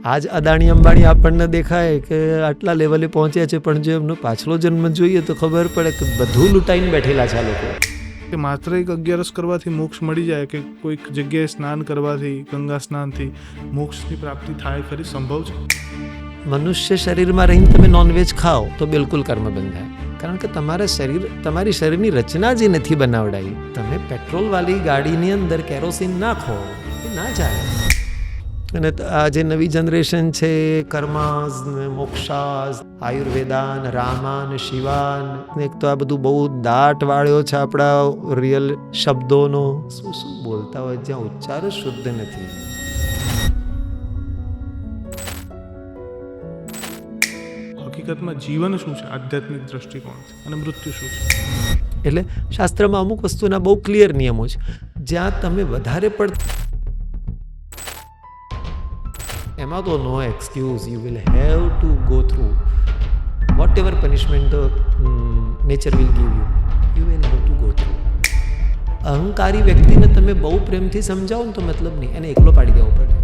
આજ અદાણી અંબાણી આપણને દેખાય કે આટલા લેવલે પહોંચ્યા છે, પણ જો એમનો પાછલો જન્મ જોઈએ તો ખબર પડે કે બધું લૂંટાઈને બેઠેલા છે આ લોકો. કે માત્ર એક 11 કરવાથી મોક્ષ મળી જાય, કે કોઈક જગ્યાએ સ્નાન કરવાથી, ગંગા સ્નાનથી મોક્ષની પ્રાપ્તિ થાય ખરી? સંભવ છે? મનુષ્ય શરીરમાં રહીને તમે નોનવેજ ખાઓ તો બિલકુલ કર્મ બંધાય, કારણ કે તમારી શરીરની રચના જે નથી બનાવડાવી. તમે પેટ્રોલવાળી ગાડીની અંદર કેરોસીન નાખો, એ ના ચાલે. અને આ જે નવી જનરેશન છે, કર્માસ ને મોક્ષાસ, આયુર્વેદાન, રામાન, શિવાન, એક તો આ બધું બહુ દાટ વાળ્યો છે આપણા રિયલ શબ્દોનો. શું શું બોલતા હોય જ્યાં ઉચ્ચાર જ શુદ્ધ નથી. હકીકતમાં જીવન શું છે આધ્યાત્મિક દ્રષ્ટિકોણથી, અને મૃત્યુ શું છે? એટલે શાસ્ત્રમાં અમુક વસ્તુના બહુ ક્લિયર નિયમો છે. જ્યાં તમે વધારે એમાં તો no excuse. You will have to go through whatever punishment the nature will give you. You will have to go through. અહંકારી વ્યક્તિને તમે બહુ પ્રેમથી સમજાવો ને તો મતલબ નહીં, એને એકલો પાડી દેવો પડે.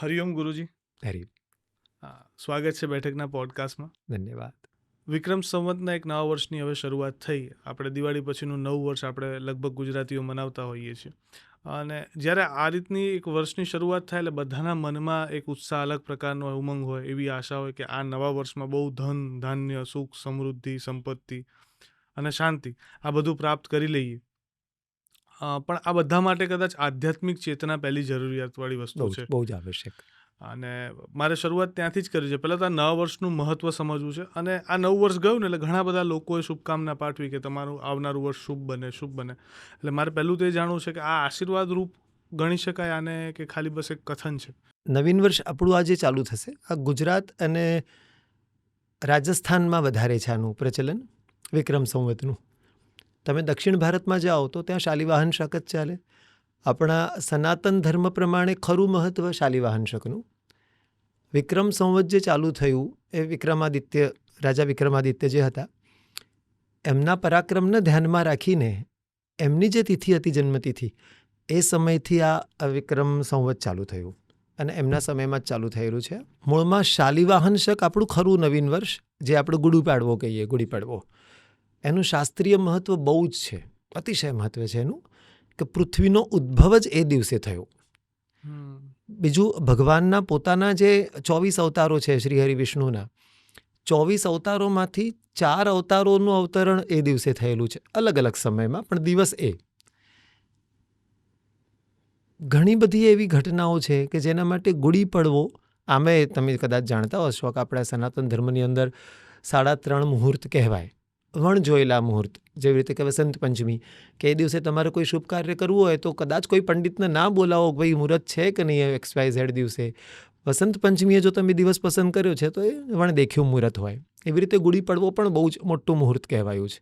હરિઓમ ગુરુજી. હરી. હા, સ્વાગત છે બેઠકના પોડકાસ્ટમાં. ધન્યવાદ. વિક્રમ સંવતના એક નવા વર્ષની હવે શરૂઆત થઈ. આપણે દિવાળી પછીનું નવું વર્ષ આપણે લગભગ ગુજરાતીઓ મનાવતા હોઈએ છીએ, અને જ્યારે આ રીતની એક વર્ષની શરૂઆત થાય એટલે બધાના મનમાં એક ઉત્સાહ, અલગ પ્રકારનો ઉમંગ હોય, એવી આશા હોય કે આ નવા વર્ષમાં બહુ ધન, ધાન્ય, સુખ, સમૃદ્ધિ, સંપત્તિ અને શાંતિ આ બધું પ્રાપ્ત કરી લઈએ. પણ આ બધા માટે કદાચ આધ્યાત્મિક ચેતના પહેલી જરૂરિયાતવાળી વસ્તુ છે, બહુ જ આવશ્યક. અને મારે શરૂઆત ત્યાંથી જ કરી છે. પહેલાં તો આ નવા વર્ષનું મહત્ત્વ સમજવું છે, અને આ નવું વર્ષ ગયું ને એટલે ઘણા બધા લોકોએ શુભકામના પાઠવી કે તમારું આવનારું વર્ષ શુભ બને, શુભ બને. એટલે મારે પહેલું તો એ જાણવું છે કે આ આશીર્વાદ રૂપ ગણી શકાય આને, કે ખાલી બસ એક કથન છે? નવીન વર્ષ આપણું આજે ચાલુ થશે. આ ગુજરાત અને રાજસ્થાનમાં વધારે છે આનું પ્રચલન, વિક્રમ સંવતનું. તમે દક્ષિણ ભારતમાં જાઓ તો ત્યાં શાલિવાહન શક જ ચાલે. આપણા સનાતન ધર્મ પ્રમાણે ખરું મહત્ત્વ શાલિવાહન શકનું. વિક્રમ સંવત જે ચાલુ થયું એ રાજા વિક્રમાદિત્ય જે હતા, એમના પરાક્રમને ધ્યાનમાં રાખીને એમની જે તિથિ હતી, જન્મતિથિ, એ સમયથી આ વિક્રમ સંવત ચાલુ થયું, અને એમના સમયમાં જ ચાલુ થયેલું છે. મૂળમાં શાલિવાહન શક આપણું ખરું નવીન વર્ષ, જે આપણે ગુડી પાડવો કહીએ, ગુડી પાડવો, એનું શાસ્ત્રીય મહત્ત્વ બહુ જ છે, અતિશય મહત્ત્વ છે એનું, કે પૃથ્વીનો ઉદ્ભવ જ એ દિવસે થયો. બીજું, ભગવાનના પોતાના જે 24 અવતારો છે શ્રી હરિ વિષ્ણુના, 24 અવતારોમાંથી 4 અવતારોનું અવતરણ એ દિવસે થયેલું છે, અલગ અલગ સમયમાં, પણ દિવસ એ. ઘણી બધી એવી ઘટનાઓ છે કે જેના માટે ગુડી પડવો, આમે તમે કદાચ જાણતા હશો કે આપણા સનાતન ધર્મની અંદર 3.5 મુહૂર્ત કહેવાય, વણજોયેલા મુહૂર્ત. જેવી રીતે કે વસંત પંચમી, કે એ દિવસે તમારે કોઈ શુભ કાર્ય કરવું હોય તો કદાચ કોઈ પંડિતને ના બોલાવો કે ભાઈ મુહૂર્ત છે કે નહીં XYZ દિવસે. વસંત પંચમીએ જો તમે દિવસ પસંદ કર્યો છે તો એ વણદેખ્યું મુહૂર્ત હોય. એવી રીતે ગુડી પડવો પણ બહુ જ મોટું મુહૂર્ત કહેવાયું છે.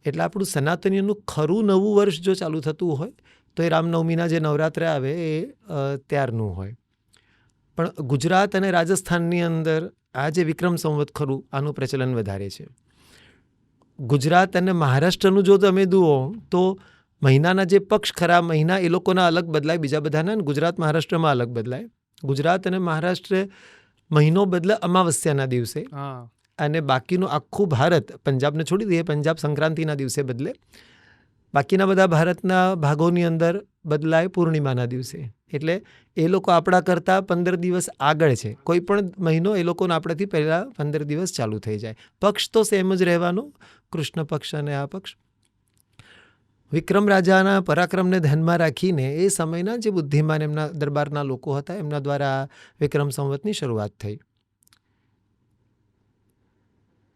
એટલે આપણું સનાતનીનું ખરું નવું વર્ષ જો ચાલુ થતું હોય તો એ રામનવમીના જે નવરાત્રે આવે એ ત્યારનું હોય. પણ ગુજરાત અને રાજસ્થાનની અંદર આ જે વિક્રમ સંવત ખરું, આનું પ્રચલન વધારે છે. ગુજરાત અને મહારાષ્ટ્રનું જો તમે જુઓ તો મહિનાના જે પક્ષ ખરા મહિના એ લોકોના અલગ બદલાય, બીજા બધાના. ગુજરાત મહારાષ્ટ્રમાં અલગ બદલાય. ગુજરાત અને મહારાષ્ટ્ર મહિનો બદલે અમાવસ્યાના દિવસે, અને બાકીનું આખું ભારત, પંજાબને છોડી દઈએ, પંજાબ સંક્રાંતિના દિવસે બદલે. બાકીના બધા ભારતના ભાગોની અંદર બદલાય પૂર્ણિમાના દિવસે. એટલે એ લોકો આપણા કરતાં 15 દિવસ આગળ છે. કોઈ પણ મહિનો એ લોકોને આપણાથી પહેલાં 15 દિવસ ચાલુ થઈ જાય. પક્ષ તો સેમ જ રહેવાનો, કૃષ્ણ પક્ષ અને આ પક્ષ. વિક્રમ રાજાના પરાક્રમને ધ્યાનમાં રાખીને એ સમયના જે બુદ્ધિમાન એમના દરબારના લોકો હતા, એમના દ્વારા વિક્રમ સંવતની શરૂઆત થઈ.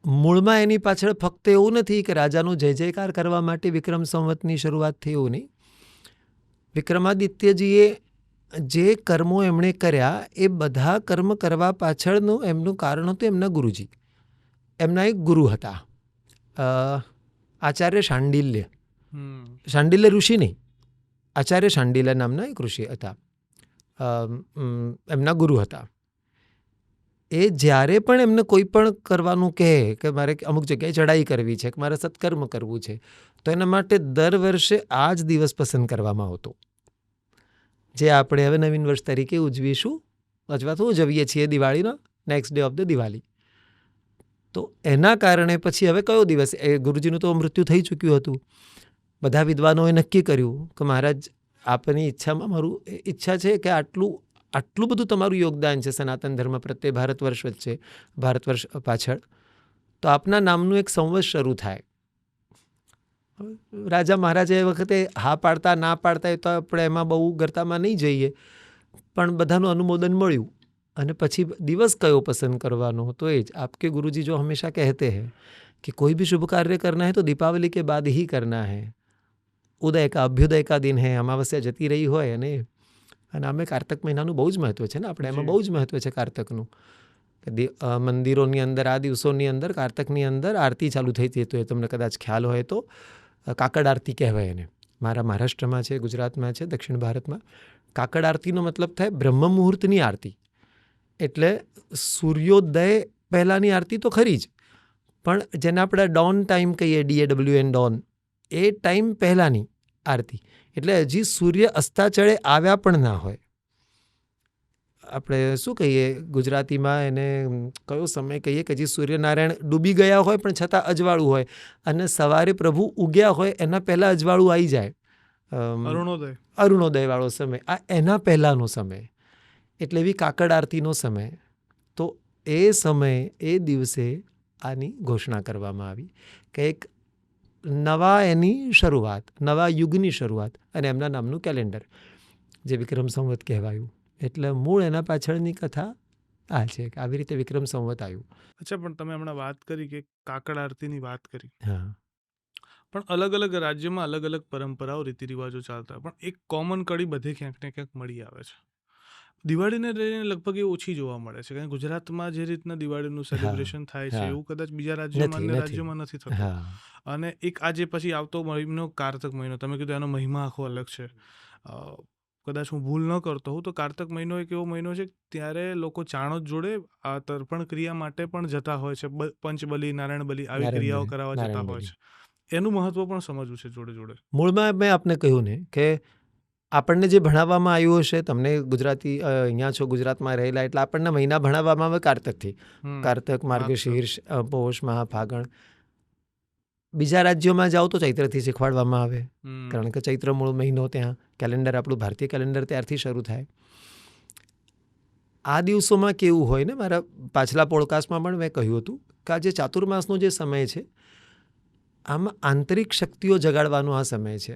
મૂળમાં એની પાછળ ફક્ત એવું નથી કે રાજાનો જય જયકાર કરવા માટે વિક્રમ સંવતની શરૂઆત થઈ, એવું નહીં. વિક્રમાદિત્યજીએ જે કર્મો એમણે કર્યા એ બધા કર્મ કરવા પાછળનું એમનું કારણ હતું એમના ગુરુજી. એમના એક ગુરુ હતા, આચાર્ય શાંડિલ્ય. શાંડિલ્ય ઋષિ નહીં, આચાર્ય શાંડિલ્ય નામના એક ઋષિ હતા, એમના ગુરુ હતા. એ જ્યારે પણ એમને કોઈ પણ કરવાનું કહે કે મારે અમુક જગ્યાએ ચડાઈ કરવી છે કે મારે સત્કર્મ કરવું છે, તો એના માટે દર વર્ષે આ જ દિવસ પસંદ કરવામાં આવતો, જે આપણે હવે નવીન વર્ષ તરીકે ઉજવીશું અથવા તો ઉજવીએ છીએ દિવાળીનો next day of the Diwali. તો એના કારણે પછી હવે કયો દિવસ, એ ગુરુજીનું તો મૃત્યુ થઈ ચૂક્યું હતું. બધા વિદ્વાનોએ નક્કી કર્યું કે મહારાજ આપની ઈચ્છામાં મારું ઈચ્છા છે કે આટલું બધું તમારું યોગદાન છે સનાતન ધર્મ પ્રત્યે ભારત વર્ષ વચ્ચે, ભારત વર્ષ પાછળ, તો આપના નામનું એક સંવત્સર શરૂ થાય. રાજા મહારાજા એ વખતે હા પાડતા ના પાડતા એ તો આપણે એમાં બહુ ગરતામાં નહીં જઈએ, પણ બધાનું અનુમોદન મળ્યું. અને પછી દિવસ કયો પસંદ કરવાનો, તો એ જ આપકે ગુરુજી જો હંમેશા કહેતે हैं कि कोई भी शुभ कार्य करना है तो दीपावली के बाद ही करना है. ઉદય કા અભ્યુદય કા દિન હે, અમાવસ્યા જતી રહી હોય અને આમે કારતક મહિનાનું બહુ જ મહત્વ છે ને, આપણે એમાં બહુ જ મહત્વ છે કારતકનું. મંદિરોની અંદર આ દિવસોની અંદર કારતકની અંદર આરતી ચાલુ થઈ હતી, તો એ તમને કદાચ ખ્યાલ હોય તો કાકડ આરતી કહેવાય એને. મારા મહારાષ્ટ્રમાં છે, ગુજરાતમાં છે, દક્ષિણ ભારતમાં. કાકડ આરતીનો મતલબ થાય બ્રહ્મ મુહૂર્તની આરતી. એટલે સૂર્યોદય પહેલાંની આરતી તો ખરી જ, પણ જેને આપણે ડોન ટાઈમ કહીએ, DAWN ડોન, એ ટાઈમ પહેલાંની આરતી. એટલે હજી સૂર્ય અસ્તાચળે આવ્યા પણ ના હોય. આપણે શું કહીએ ગુજરાતીમાં એને કયો સમય કહીએ કે હજી સૂર્યનારાયણ ડૂબી ગયા હોય પણ છતાં અજવાળું હોય, અને સવારે પ્રભુ ઉગ્યા હોય એના પહેલાં અજવાળું આવી જાય, અરુણોદયવાળો સમય, આ એના પહેલાંનો સમય. એટલે એવી કાકડ આરતીનો સમય. તો એ સમયે એ દિવસે આની ઘોષણા કરવામાં આવી કે એક નવા એની શરૂઆત, નવા યુગની શરૂઆત, અને એમના નામનું કેલેન્ડર જે વિક્રમ સંવત કહેવાયું. એટલે મૂળ એના પાછળની કથા આ છે કે આવી રીતે વિક્રમ સંવત આવ્યું. અચ્છા, પણ તમે હમણાં વાત કરી કે કાકડ આરતીની વાત કરી, હા, પણ અલગ અલગ રાજ્યોમાં અલગ અલગ પરંપરાઓ, રીતિ રિવાજો ચાલતા, પણ એક કોમન કડી બધે ક્યાંક ને ક્યાંક મળી આવે છે. દિવાળીને લઈને લગભગ એ ઓછી જોવા મળે છે, કારણ કે ગુજરાતમાં જે રીતના દિવાળીનું સેલિબ્રેશન થાય છે એવું કદાચ બીજા રાજ્યોમાં અન્ય રાજ્યોમાં નથી થતું. અને એક આજે પછી આવતો મહિનો કારતક મહિનો, તમે કીધું એનો મહિમા આખો અલગ છે. કદાચ હું ભૂલ ન કરતો હોઉં તો કારતક મહિનો એક એવો મહિનો છે ત્યારે લોકો ચાણોદ જોડે આ તર્પણ ક્રિયા માટે પણ જતા હોય છે, પંચબલી, નારાયણ બલી આવી ક્રિયાઓ કરાવવા જતા હોય છે. એનું મહત્વ પણ સમજવું છે જોડે જોડે. મૂળમાં મેં આપને કહ્યું ને કે આપણને જે ભણાવવામાં આવ્યું હશે, તમને ગુજરાતી અહીંયા છો ગુજરાતમાં રહેલા એટલે આપણને મહિના ભણાવવામાં આવે કારતકથી. કારતક, માર્ગશીર્ષ, પૌષ, મહા, ફાગણ. બીજા રાજ્યોમાં જાઓ તો ચૈત્રથી શીખવાડવામાં આવે, કારણ કે ચૈત્ર મૂળ મહિનો ત્યાં કેલેન્ડર, આપણું ભારતીય કેલેન્ડર ત્યારથી શરૂ થાય. આ દિવસોમાં કેવું હોય ને, મારા પાછલા પોડકાસ્ટમાં પણ મેં કહ્યું હતું કે આ જે ચાતુર્માસનો જે સમય છે, આમાં આંતરિક શક્તિઓ જગાડવાનો આ સમય છે.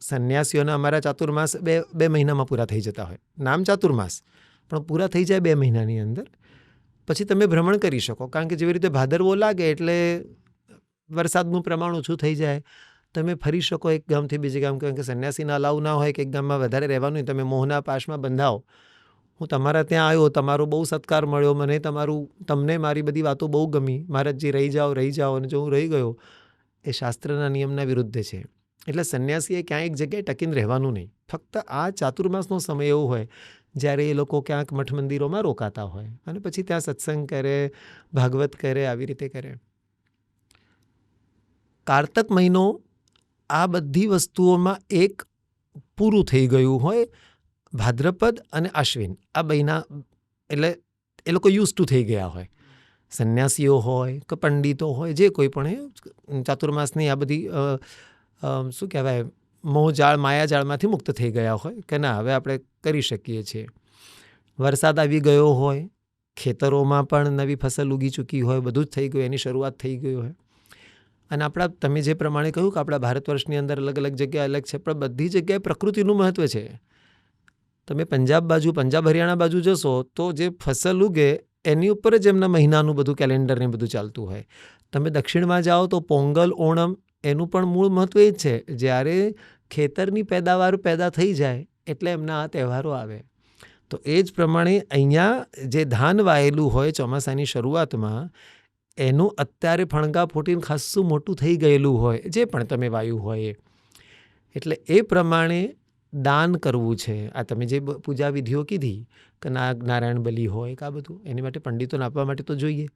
સંન્યાસીઓના અમારા ચાતુર્માસ બે મહિનામાં પૂરા થઈ જતા હોય. નામ ચાતુર્માસ, પણ પૂરા થઈ જાય 2 મહિનાની અંદર. પછી તમે ભ્રમણ કરી શકો, કારણ કે જેવી રીતે ભાદરવો લાગે એટલે વરસાદનું પ્રમાણ ઓછું થઈ જાય, તમે ફરી શકો એક ગામથી બીજે ગામ. કારણ કે સંન્યાસીના અલાઉ ના હોય કે એક ગામમાં વધારે રહેવાનું, તમે મોહના પાશમાં બંધાવો. હું તમારા ત્યાં આવ્યો, તમારો બહુ સત્કાર મળ્યો, તમને મારી બધી વાતો બહુ ગમી, મહારાજજી રહી જાઓ, અને જો હું રહી ગયો, એ શાસ્ત્રના નિયમના વિરુદ્ધ છે. એટલે સંન્યાસીએ ક્યાંય એક જગ્યાએ ટકીને રહેવાનું નહીં. ફક્ત આ ચાતુર્માસનો સમય એવો હોય જ્યારે એ લોકો ક્યાંક મઠ મંદિરોમાં રોકાતા હોય અને પછી ત્યાં સત્સંગ કરે, ભાગવત કરે, આવી રીતે કરે. કારતક મહિનો આ બધી વસ્તુઓમાં એક પૂરું થઈ ગયું હોય. ભાદ્રપદ અને આશ્વિન આ મહિના એટલે એ લોકો યુઝ ટુ થઈ ગયા હોય. સંન્યાસીઓ હોય કે પંડિતો હોય, જે કોઈ પણ ચાતુર્માસની આ બધી શું કહેવાય, મોહજાળ, માયાજાળમાંથી મુક્ત થઈ ગયા હોય કે ના હવે આપણે કરી શકીએ છીએ. વરસાદ આવી ગયો હોય, ખેતરોમાં પણ નવી ફસલ ઉગી ચૂકી હોય, બધું જ થઈ ગયું, એની શરૂઆત થઈ ગઈ હોય. અને આપણા, તમે જે પ્રમાણે કહ્યું કે આપણા ભારત વર્ષની અંદર અલગ અલગ જગ્યાએ અલગ છે, પણ બધી જગ્યાએ પ્રકૃતિનું મહત્વ છે. તમે પંજાબ હરિયાણા બાજુ જશો તો જે ફસલ ઉગે એની ઉપર જ એમના મહિનાનું બધું કેલેન્ડર ને બધું ચાલતું હોય. તમે દક્ષિણમાં જાઓ તો પોંગલ, ઓણમ, એનું પણ મૂળ મહત્વ એ જ છે. જ્યારે ખેતરની પેદાવાર પેદા થઈ જાય એટલે એમના આ તહેવારો આવે. તો એ જ પ્રમાણે અહીંયા જે ધાન વાયેલું હોય ચોમાસાની શરૂઆતમાં, એનું અત્યારે ફણગા ફૂટીને ખાસું મોટું થઈ ગયેલું હોય, જે પણ તમે વાયું હોય એટલે એ પ્રમાણે દાન કરવું છે, આ તમે જે પૂજા વિધિઓ કીધી કે નારાયણ બલિ હોય કે આ બધું, એની માટે પંડિતોને આપવા માટે તો જોઈએ.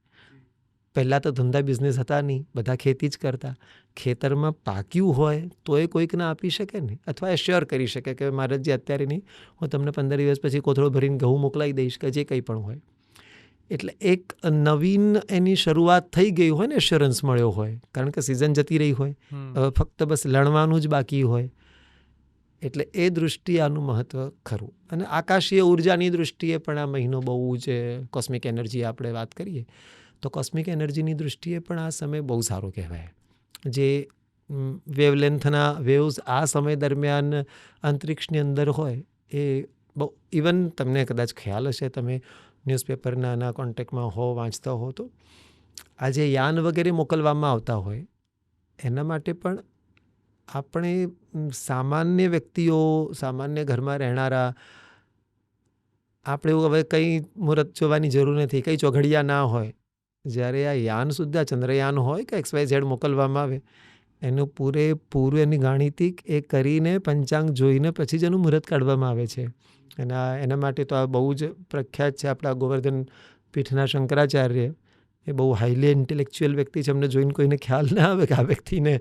પહેલાં તો ધંધા બિઝનેસ હતા નહીં, બધા ખેતી જ કરતા. ખેતરમાં પાક્યું હોય તો એ કોઈકને આપી શકે ને, અથવા એશ્યોર કરી શકે કે મહારાજજી અત્યારે નહીં, હું તમને 15 દિવસ પછી કોથળો ભરીને ઘઉં મોકલાવી દઈશ કે જે કંઈ પણ હોય. એટલે એક નવીન એની શરૂઆત થઈ ગઈ હોય ને, એશ્યોરન્સ મળ્યો હોય, કારણ કે સિઝન જતી રહી હોય, હવે ફક્ત બસ લણવાનું જ બાકી હોય. એટલે એ દૃષ્ટિએ આનું મહત્ત્વ ખરું. અને આકાશીય ઉર્જાની દૃષ્ટિએ પણ આ મહિનો બહુ જ, કોસ્મિક એનર્જી આપણે વાત કરીએ તો કોસ્મિક એનર્જીની દૃષ્ટિએ પણ આ સમય બહુ સારો કહેવાય. જે વેવલેન્થના વેવ્સ આ સમય દરમિયાન અંતરિક્ષની અંદર હોય એ બહુ, ઇવન તમને કદાચ ખ્યાલ હશે, તમે ન્યૂઝપેપરના આના કોન્ટેક્ટમાં હો, વાંચતા હો, તો આ જે યાન વગેરે મોકલવામાં આવતા હોય એના માટે પણ આપણે સામાન્ય વ્યક્તિઓ, સામાન્ય ઘરમાં રહેનારા, આપણે એવું હવે કંઈ મુહૂર્ત જોવાની જરૂર નથી, કંઈ ચોઘડિયા ના હોય. જ્યારે આ યાન સુદ્ધા, ચંદ્રયાન હોય કે XYZ મોકલવામાં આવે, એનું પૂરેપૂરું એની ગાણિતિક એ કરીને પંચાંગ જોઈને પછી જ એનું મુહૂર્ત કાઢવામાં આવે છે. અને એના માટે તો આ બહુ જ પ્રખ્યાત છે. આપણા ગોવર્ધન પીઠના શંકરાચાર્ય, એ બહુ હાઈલી ઇન્ટેલેક્ચ્યુઅલ વ્યક્તિ છે. એમને જોઈને કોઈને ખ્યાલ ના આવે કે આ વ્યક્તિને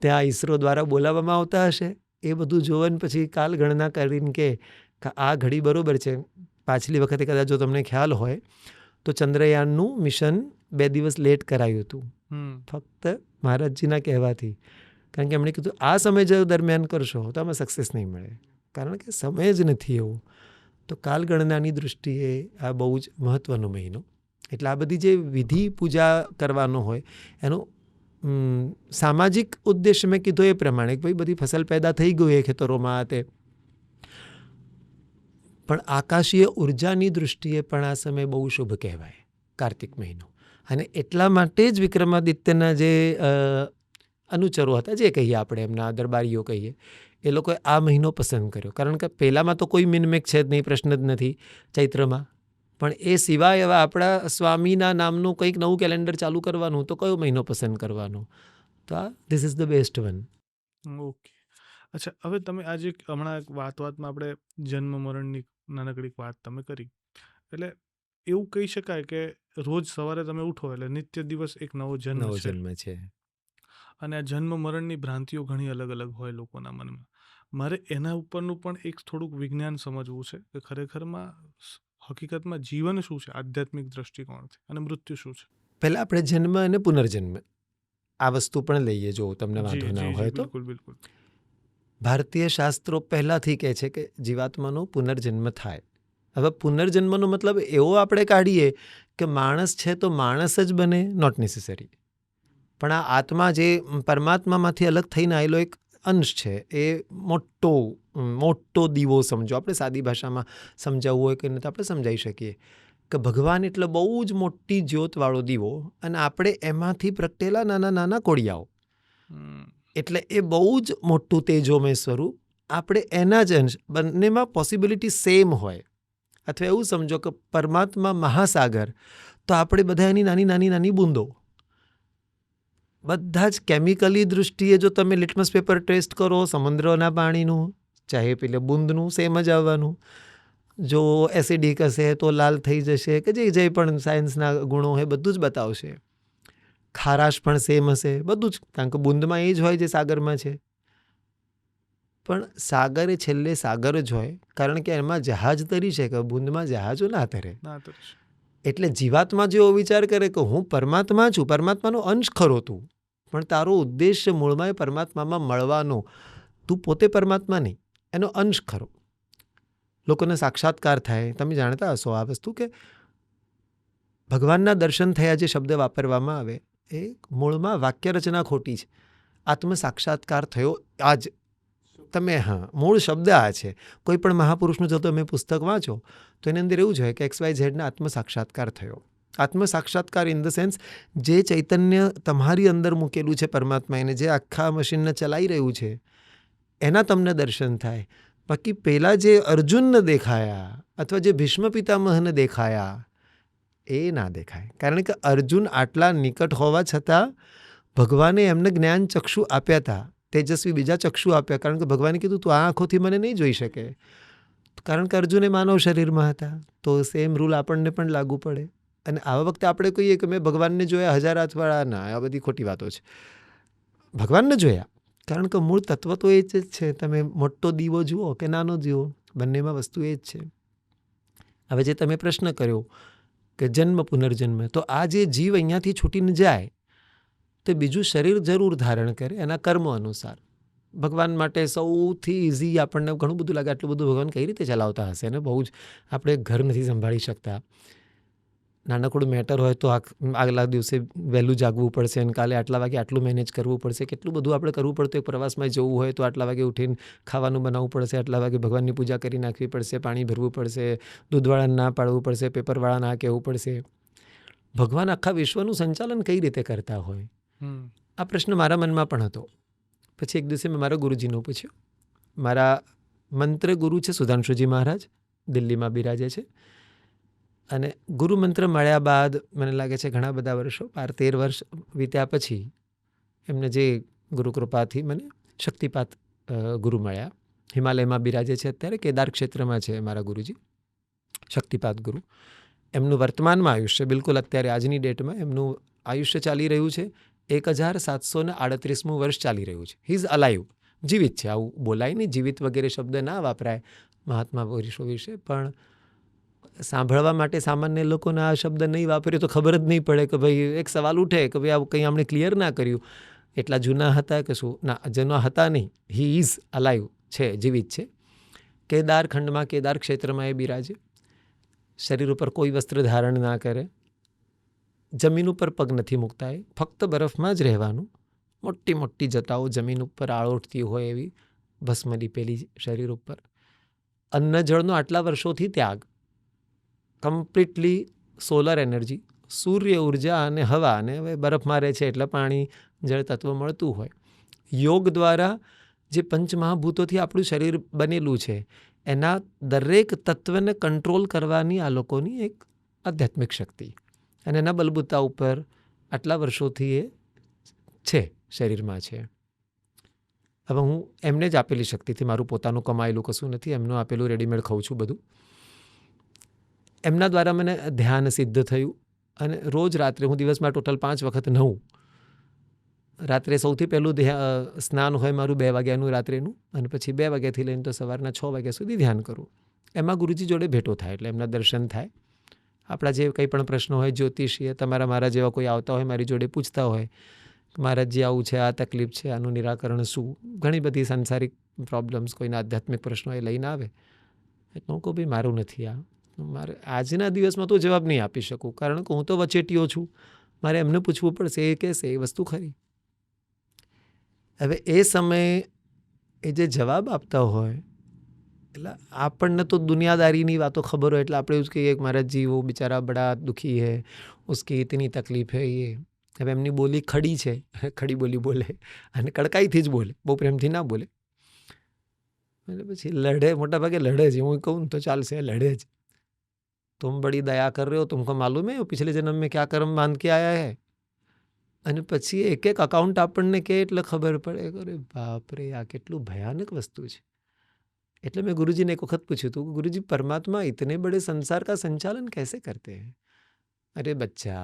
ત્યાં ઈસરો દ્વારા બોલાવવામાં આવતા હશે. એ બધું જોઈને પછી કાલ ગણના કરીને કે આ ઘડી બરાબર છે. પાછલી વખતે કદાચ જો તમને ખ્યાલ હોય તો ચંદ્રયાનનું મિશન 2 દિવસ લેટ કરાયું હતું, ફક્ત મહારાજજીના કહેવાથી. કારણ કે એમણે કીધું આ સમય જો દરમિયાન કરશો તો આમાં સક્સેસ નહીં મળે, કારણ કે સમય જ નથી એવો. તો કાલગણનાની દૃષ્ટિએ આ બહુ જ મહત્ત્વનો મહિનો. એટલે આ બધી જે વિધિ પૂજા કરવાનો હોય એનો સામાજિક ઉદ્દેશ મેં કીધો એ પ્રમાણે, ભાઈ બધી ફસલ પેદા થઈ ગઈ એ ખેતરોમાં, તે પણ આકાશીય ઉર્જાની દૃષ્ટિએ પણ આ સમય બહુ શુભ કહેવાય, કાર્તિક મહિનો. અને એટલા માટે જ વિક્રમાદિત્યના જે અનુચરો હતા, જે કહીએ આપણે એમના દરબારીઓ કહીએ, એ લોકોએ આ મહિનો પસંદ કર્યો. કારણ કે પહેલાંમાં તો કોઈ મિનમેક છે જ નહીં, પ્રશ્ન જ નથી ચૈત્રમાં. પણ એ સિવાય હવે આપણા સ્વામીના નામનું કંઈક નવું કેલેન્ડર ચાલુ કરવાનું, તો કયો મહિનો પસંદ કરવાનો? તો આ this is the best one. Okay. અચ્છા, હવે તમે આજે હમણાં વાતમાં આપણે જન્મ મરણની નાનકડી વાત તમે કરી, એટલે એવું કહી શકાય કે રોજ સવારે તમે ઉઠો એટલે નિત્ય દિવસ એક નવો જન્મ છે. અને આ જન્મ મરણની ભ્રાંતિઓ ઘણી અલગ અલગ હોય લોકોના મનમાં. મારે એના ઉપરનું પણ એક થોડુંક વિજ્ઞાન સમજવું છે કે ખરેખરમાં હકીકતમાં જીવન શું છે આધ્યાત્મિક દ્રષ્ટિકોણથી, અને મૃત્યુ શું છે. પહેલાં આપણે જન્મ અને પુનર્જન્મ આ વસ્તુ પણ લઈએ, જો તમને વાંધો ના હોય તો. બિલકુલ. ભારતીય શાસ્ત્રો પહેલાંથી કહે છે કે જીવાત્માનો પુનર્જન્મ થાય. હવે પુનર્જન્મનો મતલબ એવો આપણે કાઢીએ કે માણસ છે તો માણસ જ બને, નોટ નેસેસરી. પણ આ આત્મા જે પરમાત્મામાંથી અલગ થઈને આવેલો એક અંશ છે, એ મોટો દીવો સમજો. આપણે સાદી ભાષામાં સમજાવવું હોય કે નહીં તો આપણે સમજાવી શકીએ કે ભગવાન એટલે બહુ જ મોટી જ્યોતવાળો દીવો, અને આપણે એમાંથી પ્રગટેલા નાના નાના કોળિયાઓ. એટલે એ બહુ જ મોટું તેજોમય સ્વરૂપ, આપણે એના જ અંશ. બંનેમાં પોસિબિલિટી સેમ હોય. અથવા એવું સમજો કે પરમાત્મા મહાસાગર, તો આપણે બધા એની નાની નાની નાની બૂંદો. બધા જ કેમિકલી દૃષ્ટિએ જો તમે લિટમસ પેપર ટેસ્ટ કરો સમુદ્રના પાણીનું, ચાહે પેલે બૂંદનું, સેમ જ આવવાનું. જો એસિડિક હશે તો લાલ થઈ જશે, કે જે પણ સાયન્સના ગુણો હોય બધું જ બતાવશે. ખારાશ પણ સેમ હશે, બધું જ, કારણ કે બૂંદમાં એ જ હોય જે સાગરમાં છે. પણ સાગર એ છેલ્લે સાગર જ હોય, કારણ કે એમાં જહાજ તરી છે કે બૂંદમાં જહાજો ના તરે. એટલે જીવાત્મા જેવો વિચાર કરે કે હું પરમાત્મા છું, પરમાત્માનો અંશ ખરો તું, પણ તારો ઉદ્દેશ્ય મૂળમાં એ પરમાત્મામાં મળવાનો. તું પોતે પરમાત્મા નહીં, એનો અંશ ખરો. લોકોને સાક્ષાત્કાર થાય. તમે જાણતા હશો આ વસ્તુ કે ભગવાનના દર્શન થયા જે શબ્દ વાપરવામાં આવે એ મૂળમાં વાક્ય રચના ખોટી છે. આત્મ સાક્ષાત્કાર થયો આજ તમે, મૂળ શબ્દ આ છે. કોઈ પણ મહાપુરુષનું જો તમે પુસ્તક વાંચો તો એની અંદર એવું જ હોય કે XYZના આત્મ સાક્ષાત્કાર થયો. આત્મ સાક્ષાત્કાર ઇન ધ સેન્સ જે ચૈતન્ય તમારી અંદર મૂકેલું છે પરમાત્મા, એને જે આખા મશીનને ચલાવી રહ્યું છે, એના તમને દર્શન થાય. બાકી પહેલાં જે અર્જુનને દેખાયા અથવા જે ભીષ્મ પિતામહને દેખાયા એ ના દેખાય. કારણ કે અર્જુન આટલા નિકટ હોવા છતાં ભગવાને એમને જ્ઞાન ચક્ષુ આપ્યા હતા, તેજસ્વી બીજા ચક્ષુ આપ્યા, કારણ કે ભગવાને કીધું તું આ આંખોથી મને નહીં જોઈ શકે, કારણ કે અર્જુને માનવ શરીરમાં હતા. તો સેમ રૂલ આપણને પણ લાગુ પડે. અને આવા વખતે આપણે કહીએ કે મેં ભગવાનને જોયા 1000 હાથવાળા, ના, આ બધી ખોટી વાતો છે. ભગવાનને જોયા, કારણ કે મૂળ તત્વ તો એ જ છે. તમે મોટો દીવો જુઓ કે નાનો દીવો, બંનેમાં વસ્તુ એ જ છે. હવે જે તમે પ્રશ્ન કર્યો કે જન્મ પુનર્જન્મ, તો આ જે જીવ અહીંયાથી છૂટીને જાય તો બીજું શરીર જરૂર ધારણ કરે એના કર્મો અનુસાર. ભગવાન માટે સૌથી ઇઝી, આપણને ઘણું બધું લાગે આટલું બધું ભગવાન કઈ રીતે ચલાવતા હશે ને, બહુ જ આપણે ઘર નથી સંભાળી શકતા. નાનકડું મેટર હોય તો આગલા દિવસે વહેલું જાગવું પડશે અને કાલે આટલા વાગે આટલું મેનેજ કરવું પડશે. કેટલું બધું આપણે કરવું પડતું. એક પ્રવાસમાં જવું હોય તો આટલા વાગે ઉઠીને ખાવાનું બનાવવું પડશે, આટલા વાગે ભગવાનની પૂજા કરી નાખવી પડશે, પાણી ભરવું પડશે, દૂધવાળાને ના પાડવું પડશે, પેપરવાળા ના કહેવું પડશે. ભગવાન આખા વિશ્વનું સંચાલન કઈ રીતે કરતા હોય, આ પ્રશ્ન મારા મનમાં પણ હતો. પછી એક દિવસે મેં મારા ગુરુજીનું પૂછ્યું. મારા મંત્ર ગુરુ છે સુધાંશુજી મહારાજ, દિલ્હીમાં બિરાજે છે. અને ગુરુ મંત્ર મળ્યા બાદ મને લાગે છે ઘણા બધા વર્ષો, 12-13 વર્ષ વીત્યા પછી એમને જે ગુરુ કૃપાથી મને શક્તિપાત ગુરુ મળ્યા. હિમાલયમાં બિરાજે છે અત્યારે, કેદાર ક્ષેત્રમાં છે મારા ગુરુજી, શક્તિપાત ગુરુ. એમનું વર્તમાનમાં આયુષ્ય, બિલકુલ અત્યારે આજની ડેટમાં એમનું આયુષ્ય ચાલી રહ્યું છે 1738મું વર્ષ ચાલી રહ્યું છે. હી ઇઝ અલાઇવ, જીવિત છે. આવું બોલાય નહીં, જીવિત વગેરે શબ્દ ના વાપરાય મહાત્મા પુરુષો વિશે, પણ સાંભળવા માટે સામાન્ય લોકોને આ શબ્દ નહીં વાપર્યો તો ખબર જ નહીં પડે કે ભાઈ, એક સવાલ ઉઠે કે ભાઈ આવું કંઈ આપણે ક્લિયર ના કર્યું, એટલા જૂના હતા કે શું? ના, જૂના હતા નહીં. હી ઇઝ અલાઇવ છે, જીવિત છે. કેદાર ખંડમાં, કેદાર ક્ષેત્રમાં એ બિરાજે. શરીર ઉપર કોઈ વસ્ત્ર ધારણ ના કરે, જમીન ઉપર પગ નથી મૂકતા, એ ફક્ત બરફમાં જ રહેવાનું. મોટી મોટી જટાઓ જમીન ઉપર આળોટતી હોય એવી ભસ્મ લીપેલી શરીર ઉપર. અન્ન જળનો આટલા વર્ષોથી ત્યાગ, કમ્પ્લીટલી સોલર એનર્જી, સૂર્ય ઉર્જા અને હવા, અને હવે બરફમાં રહે છે એટલે પાણી જળ તત્વ મળતું હોય. યોગ દ્વારા જે પંચમહાભૂતોથી આપણું શરીર બનેલું છે એના દરેક તત્વને કંટ્રોલ કરવાની આ લોકોની એક આધ્યાત્મિક શક્તિ, અને એના બલબૂતા ઉપર આટલા વર્ષોથી એ છે, શરીરમાં છે. હવે હું એમને જ આપેલી શક્તિથી, મારું પોતાનું કમાયેલું કશું નથી, એમનું આપેલું રેડીમેડ ખાઉં છું બધું. એમના દ્વારા મને ધ્યાન સિદ્ધ થયું. અને રોજ રાત્રે હું દિવસમાં ટોટલ 5 વખત નહાઉં. રાત્રે સૌથી પહેલું સ્નાન હોય મારું 2 વાગ્યાનું રાત્રેનું, અને પછી 2 વાગ્યાથી લઈને તો સવારના 6 વાગ્યા સુધી ધ્યાન કરું. એમાં ગુરુજી જોડે ભેટો થાય, એટલે એમના દર્શન થાય. આપણા જે કંઈ પણ પ્રશ્નો હોય, જ્યોતિષીય, તમારા મારા જેવા કોઈ આવતા હોય મારી જોડે પૂછતા હોય, મહારાજજી આવું છે, આ તકલીફ છે, આનું નિરાકરણ શું, ઘણી બધી સાંસારિક પ્રોબ્લેમ્સ, કોઈના આધ્યાત્મિક પ્રશ્નો એ લઈને આવે. એટલે હું કહું ભાઈ મારું નથી આ, મારે આજના દિવસમાં તો જવાબ નહીં આપી શકું, કારણ કે હું તો વચેટીયો છું. મારે એમને પૂછવું પડશે, એ કહેશે એ વસ્તુ ખરી. હવે એ સમયે એ જે જવાબ આપતા હોય, એટલે આપણને તો દુનિયાદારીની વાતો ખબર હોય, એટલે આપણે એવું જ કહીએ કે મહારાજજી વો બિચારા બડા દુઃખી હૈ, ઉસકી ઇતની તકલીફ હૈ. એ હવે એમની બોલી ખડી છે, ખડી બોલી બોલે, અને કડકાઈથી જ બોલે, બહુ પ્રેમથી ના બોલે. એટલે પછી લડે, મોટા ભાગે લડે જ. હું કહું તો ચાલશે, લડે જ. तुम बड़ी दया कर रहे हो, तुमको मालूम है पिछले जन्म में क्या कर्म बांध के आया है. અને પછી એક એક અકાઉન્ટ આપણને કે એટલે ખબર પડે, અરે બાપરે, આ કેટલું ભયાનક વસ્તુ છે. એટલે મેં ગુરુજીને એક વખત પૂછ્યું હતું, ગુરુજી પરમાत्मा इतने बड़े संसार का संचालन कैसे करते हैं? अरे बच्चा,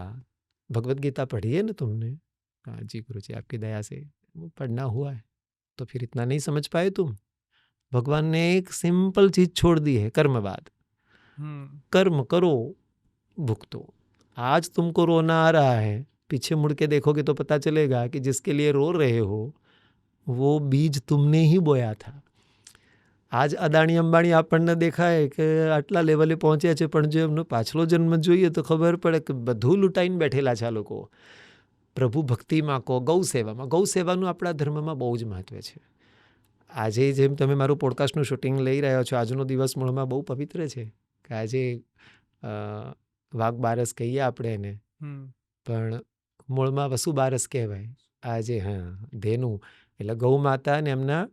भगवत गीता पढ़ी है ना तुमने? हाँ जी गुरुजी, आपकी दया से वो पढ़ना हुआ है. तो फिर इतना नहीं समझ पाए तुम? भगवान ने एक सिंपल चीज छोड़ दी है, कर्मवाद. कर्म करो, भुगतो. आज तुमको रोना आ रहा है, पीछे मुड़ के देखोगे तो पता चलेगा कि जिसके लिए रो रहे हो वो बीज तुमने ही बोया था. આજ અદાણી અંબાણી આપણને દેખાય કે આટલા લેવલે પહોંચ્યા છે, પણ જો એમનો પાછલો જન્મ જોઈએ તો ખબર પડે કે બધું લૂંટાઈને બેઠેલા છે આ લોકો. પ્રભુ ભક્તિમાં કહો, ગૌ સેવામાં, ગૌ સેવાનું આપણા ધર્મમાં બહુ જ મહત્વ છે. આજે જેમ તમે મારું પોડકાસ્ટનું શૂટિંગ લઈ રહ્યા છો, આજનો દિવસ મૂળમાં બહુ પવિત્ર છે કે આજે વાઘ બારસ કહીએ આપણે એને, પણ મૂળમાં વસુ બારસ કહેવાય. આજે હા ધેનું એટલે ગૌ માતા અને એમના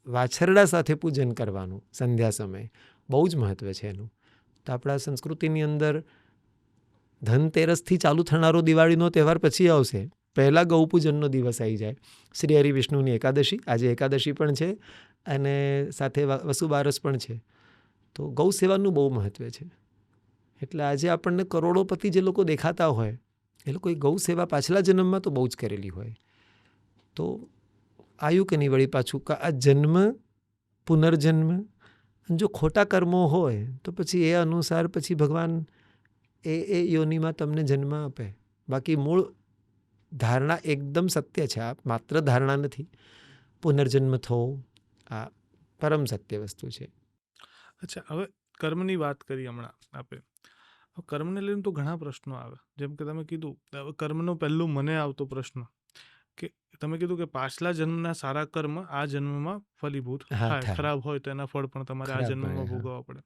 વાછરડા સાથે પૂજન કરવાનું સંધ્યા સમયે બહુ જ મહત્વ છે એનું. તો આપણા સંસ્કૃતિની અંદર ધનતેરસથી ચાલુ થનારો દિવાળીનો તહેવાર પછી આવશે, પહેલાં ગૌપૂજનનો દિવસ આવી જાય, શ્રી હરિ વિષ્ણુની એકાદશી, આજે એકાદશી પણ છે અને સાથે વસુબારસ પણ છે. તો ગૌ સેવાનું બહુ મહત્ત્વ છે. એટલે આજે આપણને કરોડોપતિ જે લોકો દેખાતા હોય એ લોકોએ ગૌ સેવા પાછલા જન્મમાં તો બહુ જ કરેલી હોય. તો આવ્યું કે નહીં વળી પાછું આ જન્મ, પુનર્જન્મ, જો ખોટા કર્મો હોય તો પછી એ અનુસાર પછી ભગવાન એ યોનિમાં તમને જન્મ આપે. બાકી મૂળ ધારણા એકદમ સત્ય છે, આ માત્ર ધારણા નથી. પુનર્જન્મ થવો આ પરમ સત્ય વસ્તુ છે. અચ્છા, હવે કર્મની વાત કરી હમણાં આપે. હવે કર્મને લઈને તો ઘણા પ્રશ્નો આવે. જેમ કે તમે કીધું, હવે કર્મનો પહેલું મને આવતો પ્રશ્ન કે તમે કીધું કે પાછલા જન્મના સારા કર્મ આ જન્મમાં ફલીભૂત થાય. ખરાબ હોય તો એના ફળ પણ તમારે આ જન્મમાં ભોગવવા પડે.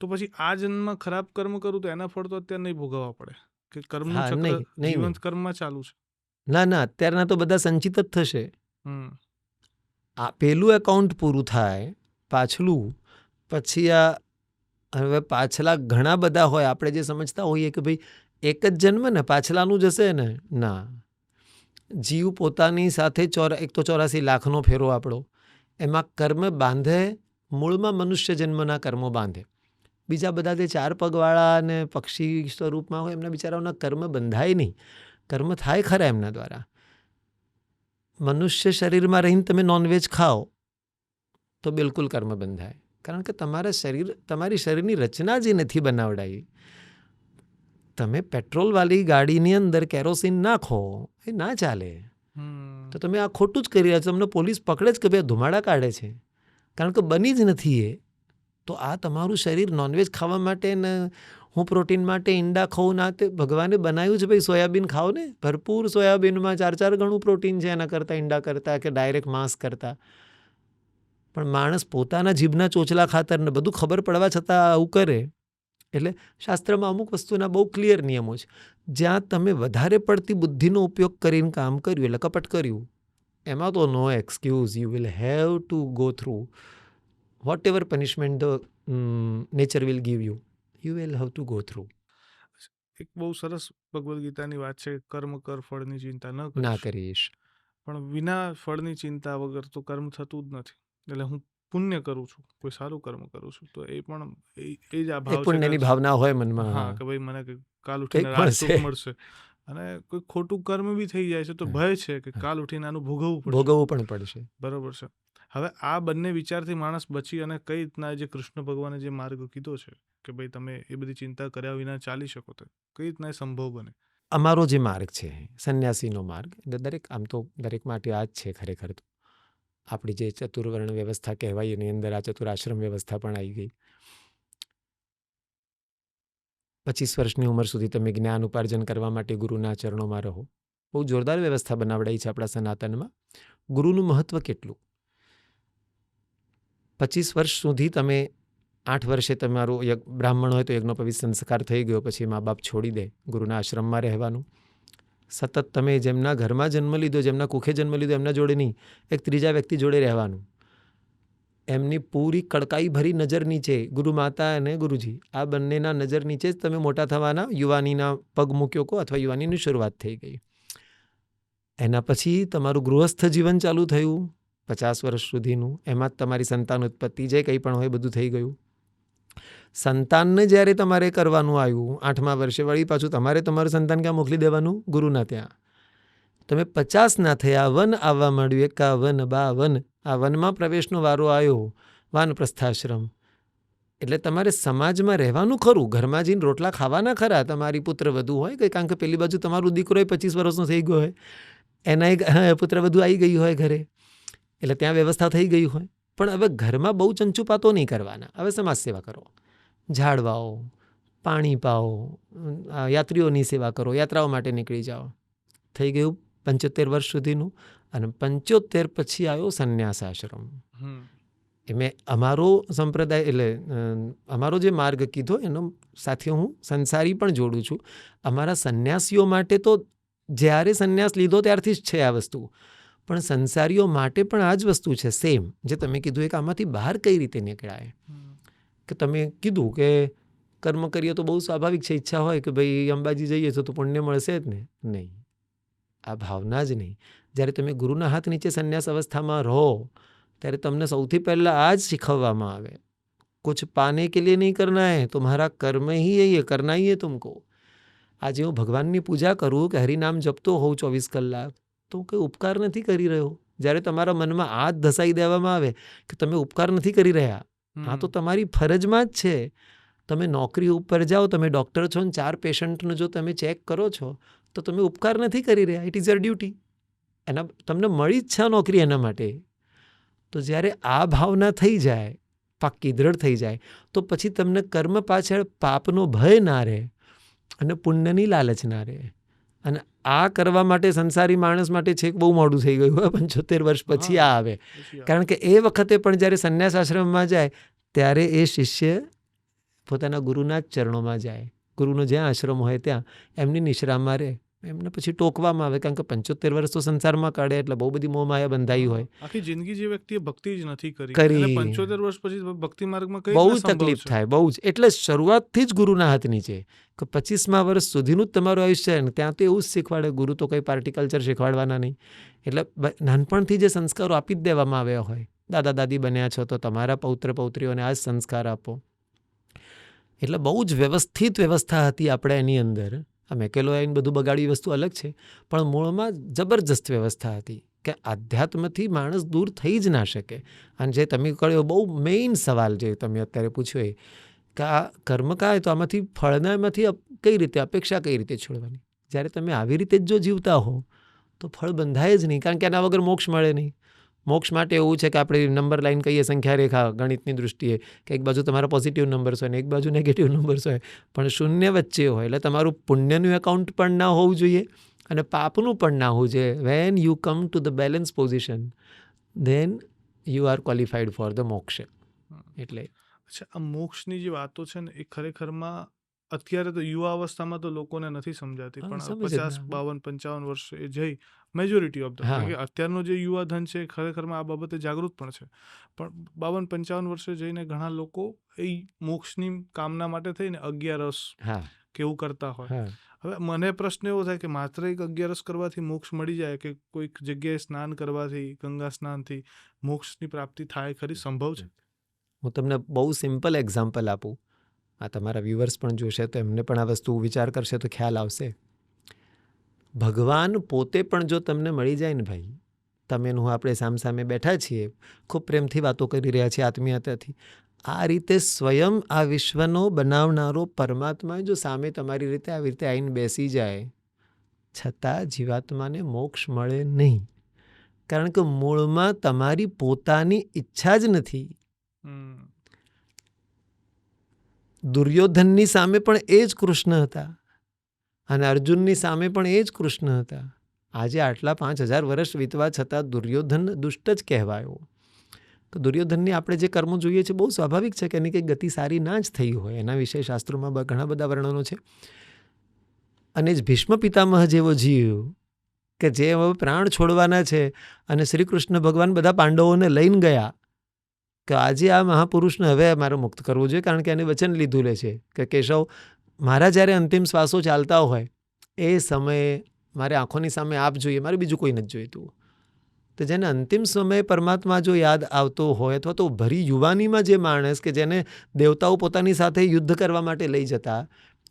તો પછી આ જન્મમાં ખરાબ કર્મ કરું તો એના ફળ તો અત્યારે નહીં ભોગવવા પડે કે કર્મનું ચક્ર જીવંત કર્મમાં ચાલુ છે? ના, અત્યારના તો બધા સંચિત જ થશે. આ પેલું એકાઉન્ટ પૂરું થાય, પાછલું પછી આ હવે પાછલા ઘણા બધા હોય. આપણે જે સમજતા હોઈએ કે ભાઈ એક જ જન્મ ને પાછલાનું જશે ને, ના. જીવ પોતાની સાથે 184 લાખનો ફેરો આપણો, એમાં કર્મ બાંધે. મૂળમાં મનુષ્ય જન્મના કર્મો બાંધે. બીજા બધા જે 4 પગવાળા અને પક્ષી સ્વરૂપમાં હોય એમના બિચારાઓના કર્મ બંધાય નહીં. કર્મ થાય ખરા એમના દ્વારા. મનુષ્ય શરીરમાં રહીને તમે નોનવેજ ખાઓ તો બિલકુલ કર્મ બંધાય. કારણ કે તમારી શરીરની રચના જે નથી બનાવડાવી. તમે પેટ્રોલવાળી ગાડીની અંદર કેરોસીન નાખો, એ ના ચાલે. તો તમે આ ખોટું જ કરી રહ્યા છો. તમને પોલીસ પકડે જ કે ભાઈ ધુમાડા કાઢે છે, કારણ કે બની જ નથી એ. તો આ તમારું શરીર નોનવેજ ખાવા માટે ને હું પ્રોટીન માટે ઈંડા ખાઉં ના, તે ભગવાને બનાવ્યું છે ભાઈ. સોયાબીન ખાઓ ને, ભરપૂર સોયાબીનમાં 4 ગણું પ્રોટીન છે એના કરતાં, ઈંડા કરતાં કે ડાયરેક્ટ માંસ કરતાં. પણ માણસ પોતાના જીભના ચોચલા ખાતર ને બધું ખબર પડવા છતાં આવું કરે. એટલે શાસ્ત્રમાં અમુક વસ્તુના બહુ ક્લિયર નિયમો છે. જ્યાં તમે વધારે પડતી બુદ્ધિનો ઉપયોગ કરીને કામ કર્યું એટલે કપટ કર્યું, એમાં તો no excuse. You will have to go through whatever punishment the nature will give you. You will have to go through. એક બહુ સરસ ભગવદ્ ગીતાની વાત છે, કર્મ કર ફળની ચિંતા ના કરીશ. પણ વિના ફળની ચિંતા વગર તો કર્મ થતું જ નથી. એટલે હું પુણ્ય કરું છું, કોઈ સારું કર્મ કરું છું, તો એ પણ એ જ આ ભાવ છે, પુણ્યની ભાવના હોય મનમાં. હા, કે ભાઈ મને કાલ ઉઠીને રાજસુખ મળશે. અને કોઈ ખોટું કર્મ બી થઈ જાય છે તો ભય છે કે કાલ ઉઠીને આનું ભોગવવું પણ પડશે. બરોબર છે. હવે આ બંને વિચારથી માણસ બચી અને કઈ રીતના જે કૃષ્ણ ભગવાને જે માર્ગ કીધો છે કે ભાઈ તમે એ બધી ચિંતા કર્યા વિના ચાલી શકો, તો કઈ રીતના એ સંભવ બને? અમારો જે માર્ગ છે સંન્યાસીનો માર્ગ, આમ તો દરેક માટે આ જ છે ખરેખર. તો આપણી જે ચતુર્વર્ણ વ્યવસ્થા કહેવાય એની અંદર આ ચતુરાશ્રમ વ્યવસ્થા પણ આવી ગઈ. 25 વર્ષની ઉંમર સુધી તમે જ્ઞાન ઉપાર્જન કરવા માટે ગુરુના ચરણોમાં રહો. બહુ જોરદાર વ્યવસ્થા બનાવડાઈ છે આપણા સનાતનમાં. ગુરુનું મહત્વ કેટલું! 25 વર્ષ સુધી તમે 8 વર્ષે તમારું બ્રાહ્મણ હોય તો યજ્ઞોપવિત સંસ્કાર થઈ ગયો, પછી મા બાપ છોડી દે, ગુરુના આશ્રમમાં રહેવાનું. સતત તમે જેમના ઘરમાં જન્મ લીધો, જેમના કુખે જન્મ લીધો, એમના જોડે નહીં, એક ત્રીજા વ્યક્તિ જોડે રહેવાનું. એમની પૂરી કડકાઈ ભરી નજર નીચે, ગુરુ માતા અને ગુરુજી આ બંનેના નજર નીચે જ તમે મોટા થવાના, યુવાનીના પગ મૂક્યો કો અથવા યુવાનીની શરૂઆત થઈ ગઈ. એના પછી તમારું ગૃહસ્થ જીવન ચાલુ થયું 50 વર્ષ સુધીનું. એમાં જ તમારી સંતાન ઉત્પત્તિ, જે કંઈ પણ હોય બધું થઈ ગયું. સંતાનને જ્યારે તમારે કરવાનું આવ્યું 8મા વર્ષે, વળી પાછું તમારે તમારું સંતાન ક્યાં મોકલી દેવાનું? ગુરુના ત્યાં. તમે 50 ના થયા, વન આવવા માંડ્યું, 51, 52, આ વનમાં પ્રવેશનો વારો આવ્યો, વાનપ્રસ્થાશ્રમ. એટલે તમારે સમાજમાં રહેવાનું ખરું, ઘરમાં જઈને રોટલા ખાવાના ખરા. તમારી પુત્રવધુ હોય કે, કારણ કે પેલી બાજુ તમારું દીકરો 25 વર્ષનો થઈ ગયો હોય, એના એક પુત્રવધુ આવી ગઈ હોય ઘરે, એટલે ત્યાં વ્યવસ્થા થઈ ગઈ હોય. પણ હવે ઘરમાં બહુ ચંચુપાતો નહીં કરવાના. હવે સમાજ સેવા કરો, ઝાડ વાવો, પાણી પાવો, યાત્રીઓની સેવા કરો, યાત્રાઓ માટે નીકળી જાઓ. થઈ ગયું 75 વર્ષ સુધીનું. અને 75 પછી આવ્યો સંન્યાસ આશ્રમ. મેં અમારો સંપ્રદાય એટલે અમારો જે માર્ગ કીધો એનો સાથે હું સંસારી પણ જોડું છું. અમારા સંન્યાસીઓ માટે તો જ્યારે સંન્યાસ લીધો ત્યારથી જ છે આ વસ્તુ, પણ સંસારીઓ માટે પણ આ જ વસ્તુ છે સેમ, જે તમે કીધું કે આમાંથી બહાર કઈ રીતે નીકળાય. કે તમે કીધું કે કર્મ કરીએ તો બહુ સ્વાભાવિક છે, ઈચ્છા હોય કે ભાઈ અંબાજી જઈએ તો પુણ્ય મળશે જ ને. નહીં, આ ભાવના જ નહીં. જ્યારે તમે ગુરુના હાથ નીચે સંન્યાસ અવસ્થામાં રહો ત્યારે તમને સૌથી પહેલાં આ જ શીખવવામાં આવે, कुछ पाने के लिए नहीं करना है, तुम्हारा कर्म ही है, ये करना ही है तुमको. આજે હું ભગવાનની પૂજા કરું કે હરિનામ જપતો હોઉં 24 કલાક, તો હું કંઈ ઉપકાર નથી કરી રહ્યો. જ્યારે તમારા મનમાં આ જ ધસાઈ દેવામાં આવે કે તમે ઉપકાર નથી કરી રહ્યા, આ તો તમારી ફરજમાં જ છે. તમે નોકરી ઉપર જાઓ, તમે ડૉક્ટર છો ને 4 પેશન્ટનું જો તમે ચેક કરો છો તો તમે ઉપકાર નથી કરી રહ્યા. It is your duty. એના તમને મળી જ છે નોકરી એના માટે. તો જ્યારે આ ભાવના થઈ જાય, પાક્કી દ્રઢ થઈ જાય, તો પછી તમને કર્મ પાછળ પાપનો ભય ના રહે અને પુણ્યની લાલચ ના રહે. અને આ કરવા માટે સંસારી માણસ માટે છેક બહુ મોડું થઈ ગયું હોય, 75 વર્ષ પછી આ આવે. કારણ કે એ વખતે પણ જ્યારે સંન્યાસ આશ્રમમાં જાય ત્યારે એ શિષ્ય પોતાના ગુરુના જ ચરણોમાં જાય. ગુરુનો જ્યાં આશ્રમ હોય ત્યાં એમની નિશ્રામાં રહે. એમને પછી ટોકવામાં આવે, કારણ કે 75 વર્ષ તો સંસારમાં કાઢે એટલે બહુ બધી મોહમાયા બંધાઈ હોય. આખી જિંદગી જે વ્યક્તિએ ભક્તિ જ નથી કરી કરી. અને 75 વર્ષ પછી ભક્તિ માર્ગમાં કઈ બહુ રીતના તકલીફ સંભવ છે? થાય, બહુ જ. એટલે શરૂઆતથી જ ગુરુના હાથ નીચે કે 25મા વર્ષ સુધીનું જ તમારું આયુષ્ય છે ને ત્યાં તો એવું જ શીખવાડે. ગુરુ તો કંઈ પાર્ટિકલ્ચર શીખવાડવાના નહીં. એટલે નાનપણથી જે સંસ્કારો આપી જ દેવામાં આવ્યા હોય, દાદા દાદી બન્યા છો તો તમારા પૌત્ર પૌત્રીઓને આ જ સંસ્કાર આપો. એટલે બહુ જ વ્યવસ્થિત વ્યવસ્થા હતી આપણે એની અંદર. આ મેકેલો આવીને બધું બગાડી વસ્તુ અલગ છે, પણ મૂળમાં જબરજસ્ત વ્યવસ્થા હતી કે આધ્યાત્મથી માણસ દૂર થઈ જ ના શકે. અને જે તમે કહ્યો બહુ મેઇન સવાલ જે તમે અત્યારે પૂછ્યો એ કે આ કર્મ કાય, તો આમાંથી ફળના એમાંથી કઈ રીતે અપેક્ષા કઈ રીતે છોડવાની? જ્યારે તમે આવી રીતે જ જો જીવતા હો તો ફળ બંધાય જ નહીં, કારણ કે એના વગર મોક્ષ મળે નહીં. મોક્ષ માટે એવું છે કે આપણે નંબર લાઈન કહીએ, સંખ્યા રેખા ગણિતની દૃષ્ટિએ, કે એક બાજુ તમારા પોઝિટિવ નંબર્સ હોય ને એક બાજુ નેગેટિવ નંબર્સ હોય, પણ શૂન્ય વચ્ચે હોય. એટલે તમારું પુણ્યનું એકાઉન્ટ પણ ના હોવું જોઈએ અને પાપનું પણ ના હોવું જોઈએ. When you come to the balance position then you are qualified for the moksha. એટલે અચ્છા, આ મોક્ષની જે વાતો છે ને એ ખરેખરમાં અત્યારે તો યુવા અવસ્થામાં તો લોકોને નથી સમજાતી, હા, પણ સમજ જ 50, ના 52, 55 વર્ષે એ જઈ મેજોરિટી ઓફ ધ, હા. કારણ કે અત્યારનો જે યુવા ધન છે એ ખરેખરમાં આ બાબતે જાગૃત પણ છે, પણ 52, 55 વર્ષે જઈને ઘણા લોકો એ મોક્ષની કામના માટે થઈને 11 હા કે એવું કરતા હોય. હા હવે મને પ્રશ્ન એવો થાય કે માત્ર એક 11 કરવાથી મોક્ષ મળી જાય, કે કોઈક જગ્યાએ સ્નાન કરવાથી, ગંગા સ્નાનથી મોક્ષની પ્રાપ્તિ થાય ખરી? સંભવ છે? હું તમને બહુ સિમ્પલ એક્ઝામ્પલ આપું. આ તમારા વ્યુઅર્સ પણ જોશે તો એમને પણ આ વસ્તુ વિચાર કરશે તો ખ્યાલ આવશે. ભગવાન પોતે પણ જો તમને મળી જાય ને ભાઈ, તમે હું આપણે સામસામે બેઠા છીએ, ખૂબ પ્રેમથી વાતો કરી રહ્યા છીએ, આત્મીયતાથી, આ રીતે સ્વયં આ વિશ્વનો બનાવનારો પરમાત્મા જો સામે તમારી રીતે આવી રીતે આવીને બેસી જાય, છતાં જીવાત્માને મોક્ષ મળે નહીં. કારણ કે મૂળમાં તમારી પોતાની ઈચ્છા જ નથી. દુર્યોધનની સામે પણ એ જ કૃષ્ણ હતા અને અર્જુનની સામે પણ એ જ કૃષ્ણ હતા. આજે આટલા 5000 વર્ષ વીતવા છતાં દુર્યોધન દુષ્ટ જ કહેવાયો. તો દુર્યોધનની આપણે જે કર્મો જોઈએ છે બહુ સ્વાભાવિક છે કે એની કંઈ ગતિ સારી ના જ થઈ હોય. એના વિશે શાસ્ત્રોમાં ઘણા બધા વર્ણનો છે. અને જ ભીષ્મ પિતામહ જેવો જીવ કે જે હવે પ્રાણ છોડવાના છે અને શ્રી કૃષ્ણ ભગવાન બધા પાંડવોને લઈને ગયા કે આજે આ મહાપુરુષને હવે મારે મુક્ત કરવું જોઈએ, કારણ કે એને વચન લીધું લે છે કે કેશવ, મારા જ્યારે અંતિમ શ્વાસો ચાલતા હોય એ સમયે મારે આંખોની સામે આપ જોઈએ, મારે બીજું કોઈ નથી જોઈતું. તો જેને અંતિમ સમયે પરમાત્મા જો યાદ આવતો હોય, અથવા તો ભરી યુવાનીમાં જે માણસ કે જેને દેવતાઓ પોતાની સાથે યુદ્ધ કરવા માટે લઈ જતા,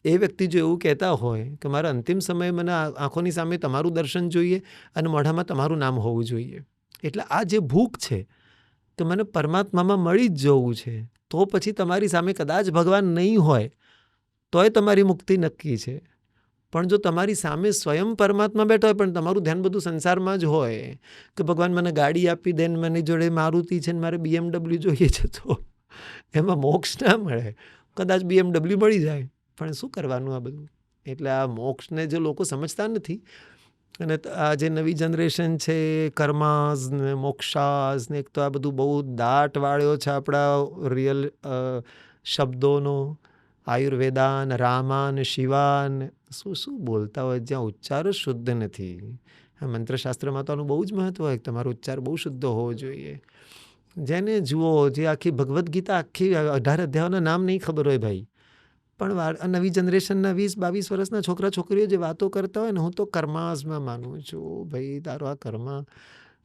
એ વ્યક્તિ જો એવું કહેતા હોય કે મારા અંતિમ સમયે મને આંખોની સામે તમારું દર્શન જોઈએ અને મોઢામાં તમારું નામ હોવું જોઈએ, એટલે આ જે ભૂખ છે કે મને પરમાત્મામાં મળી જ જવું છે, તો પછી તમારી સામે કદાચ ભગવાન નહીં હોય તોય તમારી મુક્તિ નક્કી છે. પણ જો તમારી સામે સ્વયં પરમાત્મા બેઠો હોય પણ તમારું ધ્યાન બધું સંસારમાં જ હોય કે ભગવાન મને ગાડી આપી દે ને મને જોડે મારુતિ છે ને મારે BMW જોઈએ છે, તો એમાં મોક્ષ ના મળે. કદાચ BMW મળી જાય પણ શું કરવાનું આ બધું? એટલે આ મોક્ષને જે લોકો સમજતા નથી, અને આ જે નવી જનરેશન છે કર્માઝ ને મોક્ષાઝ ને, એક તો આ બધું બહુ દાટ વાળ્યો છે આપણા રિયલ શબ્દોનો, આયુર્વેદાન, રામાન, શિવાન, શું બોલતા હોય જ્યાં ઉચ્ચાર જ શુદ્ધ નથી. આ મંત્રશાસ્ત્રમાં તો આનું બહુ જ મહત્વ હોય, તમારો ઉચ્ચાર બહુ શુદ્ધ હોવો જોઈએ. જેને જુઓ, જે આખી ભગવદ્ ગીતા આખી 18 અધ્યાયોના નામ નહીં ખબર હોય ભાઈ, પણ નવી જનરેશનના 20-22 વર્ષના છોકરા છોકરીઓ જે વાતો કરતા હોય ને, હું તો કર્માસમાં માનું છું. ભાઈ તારો આ કર્મ,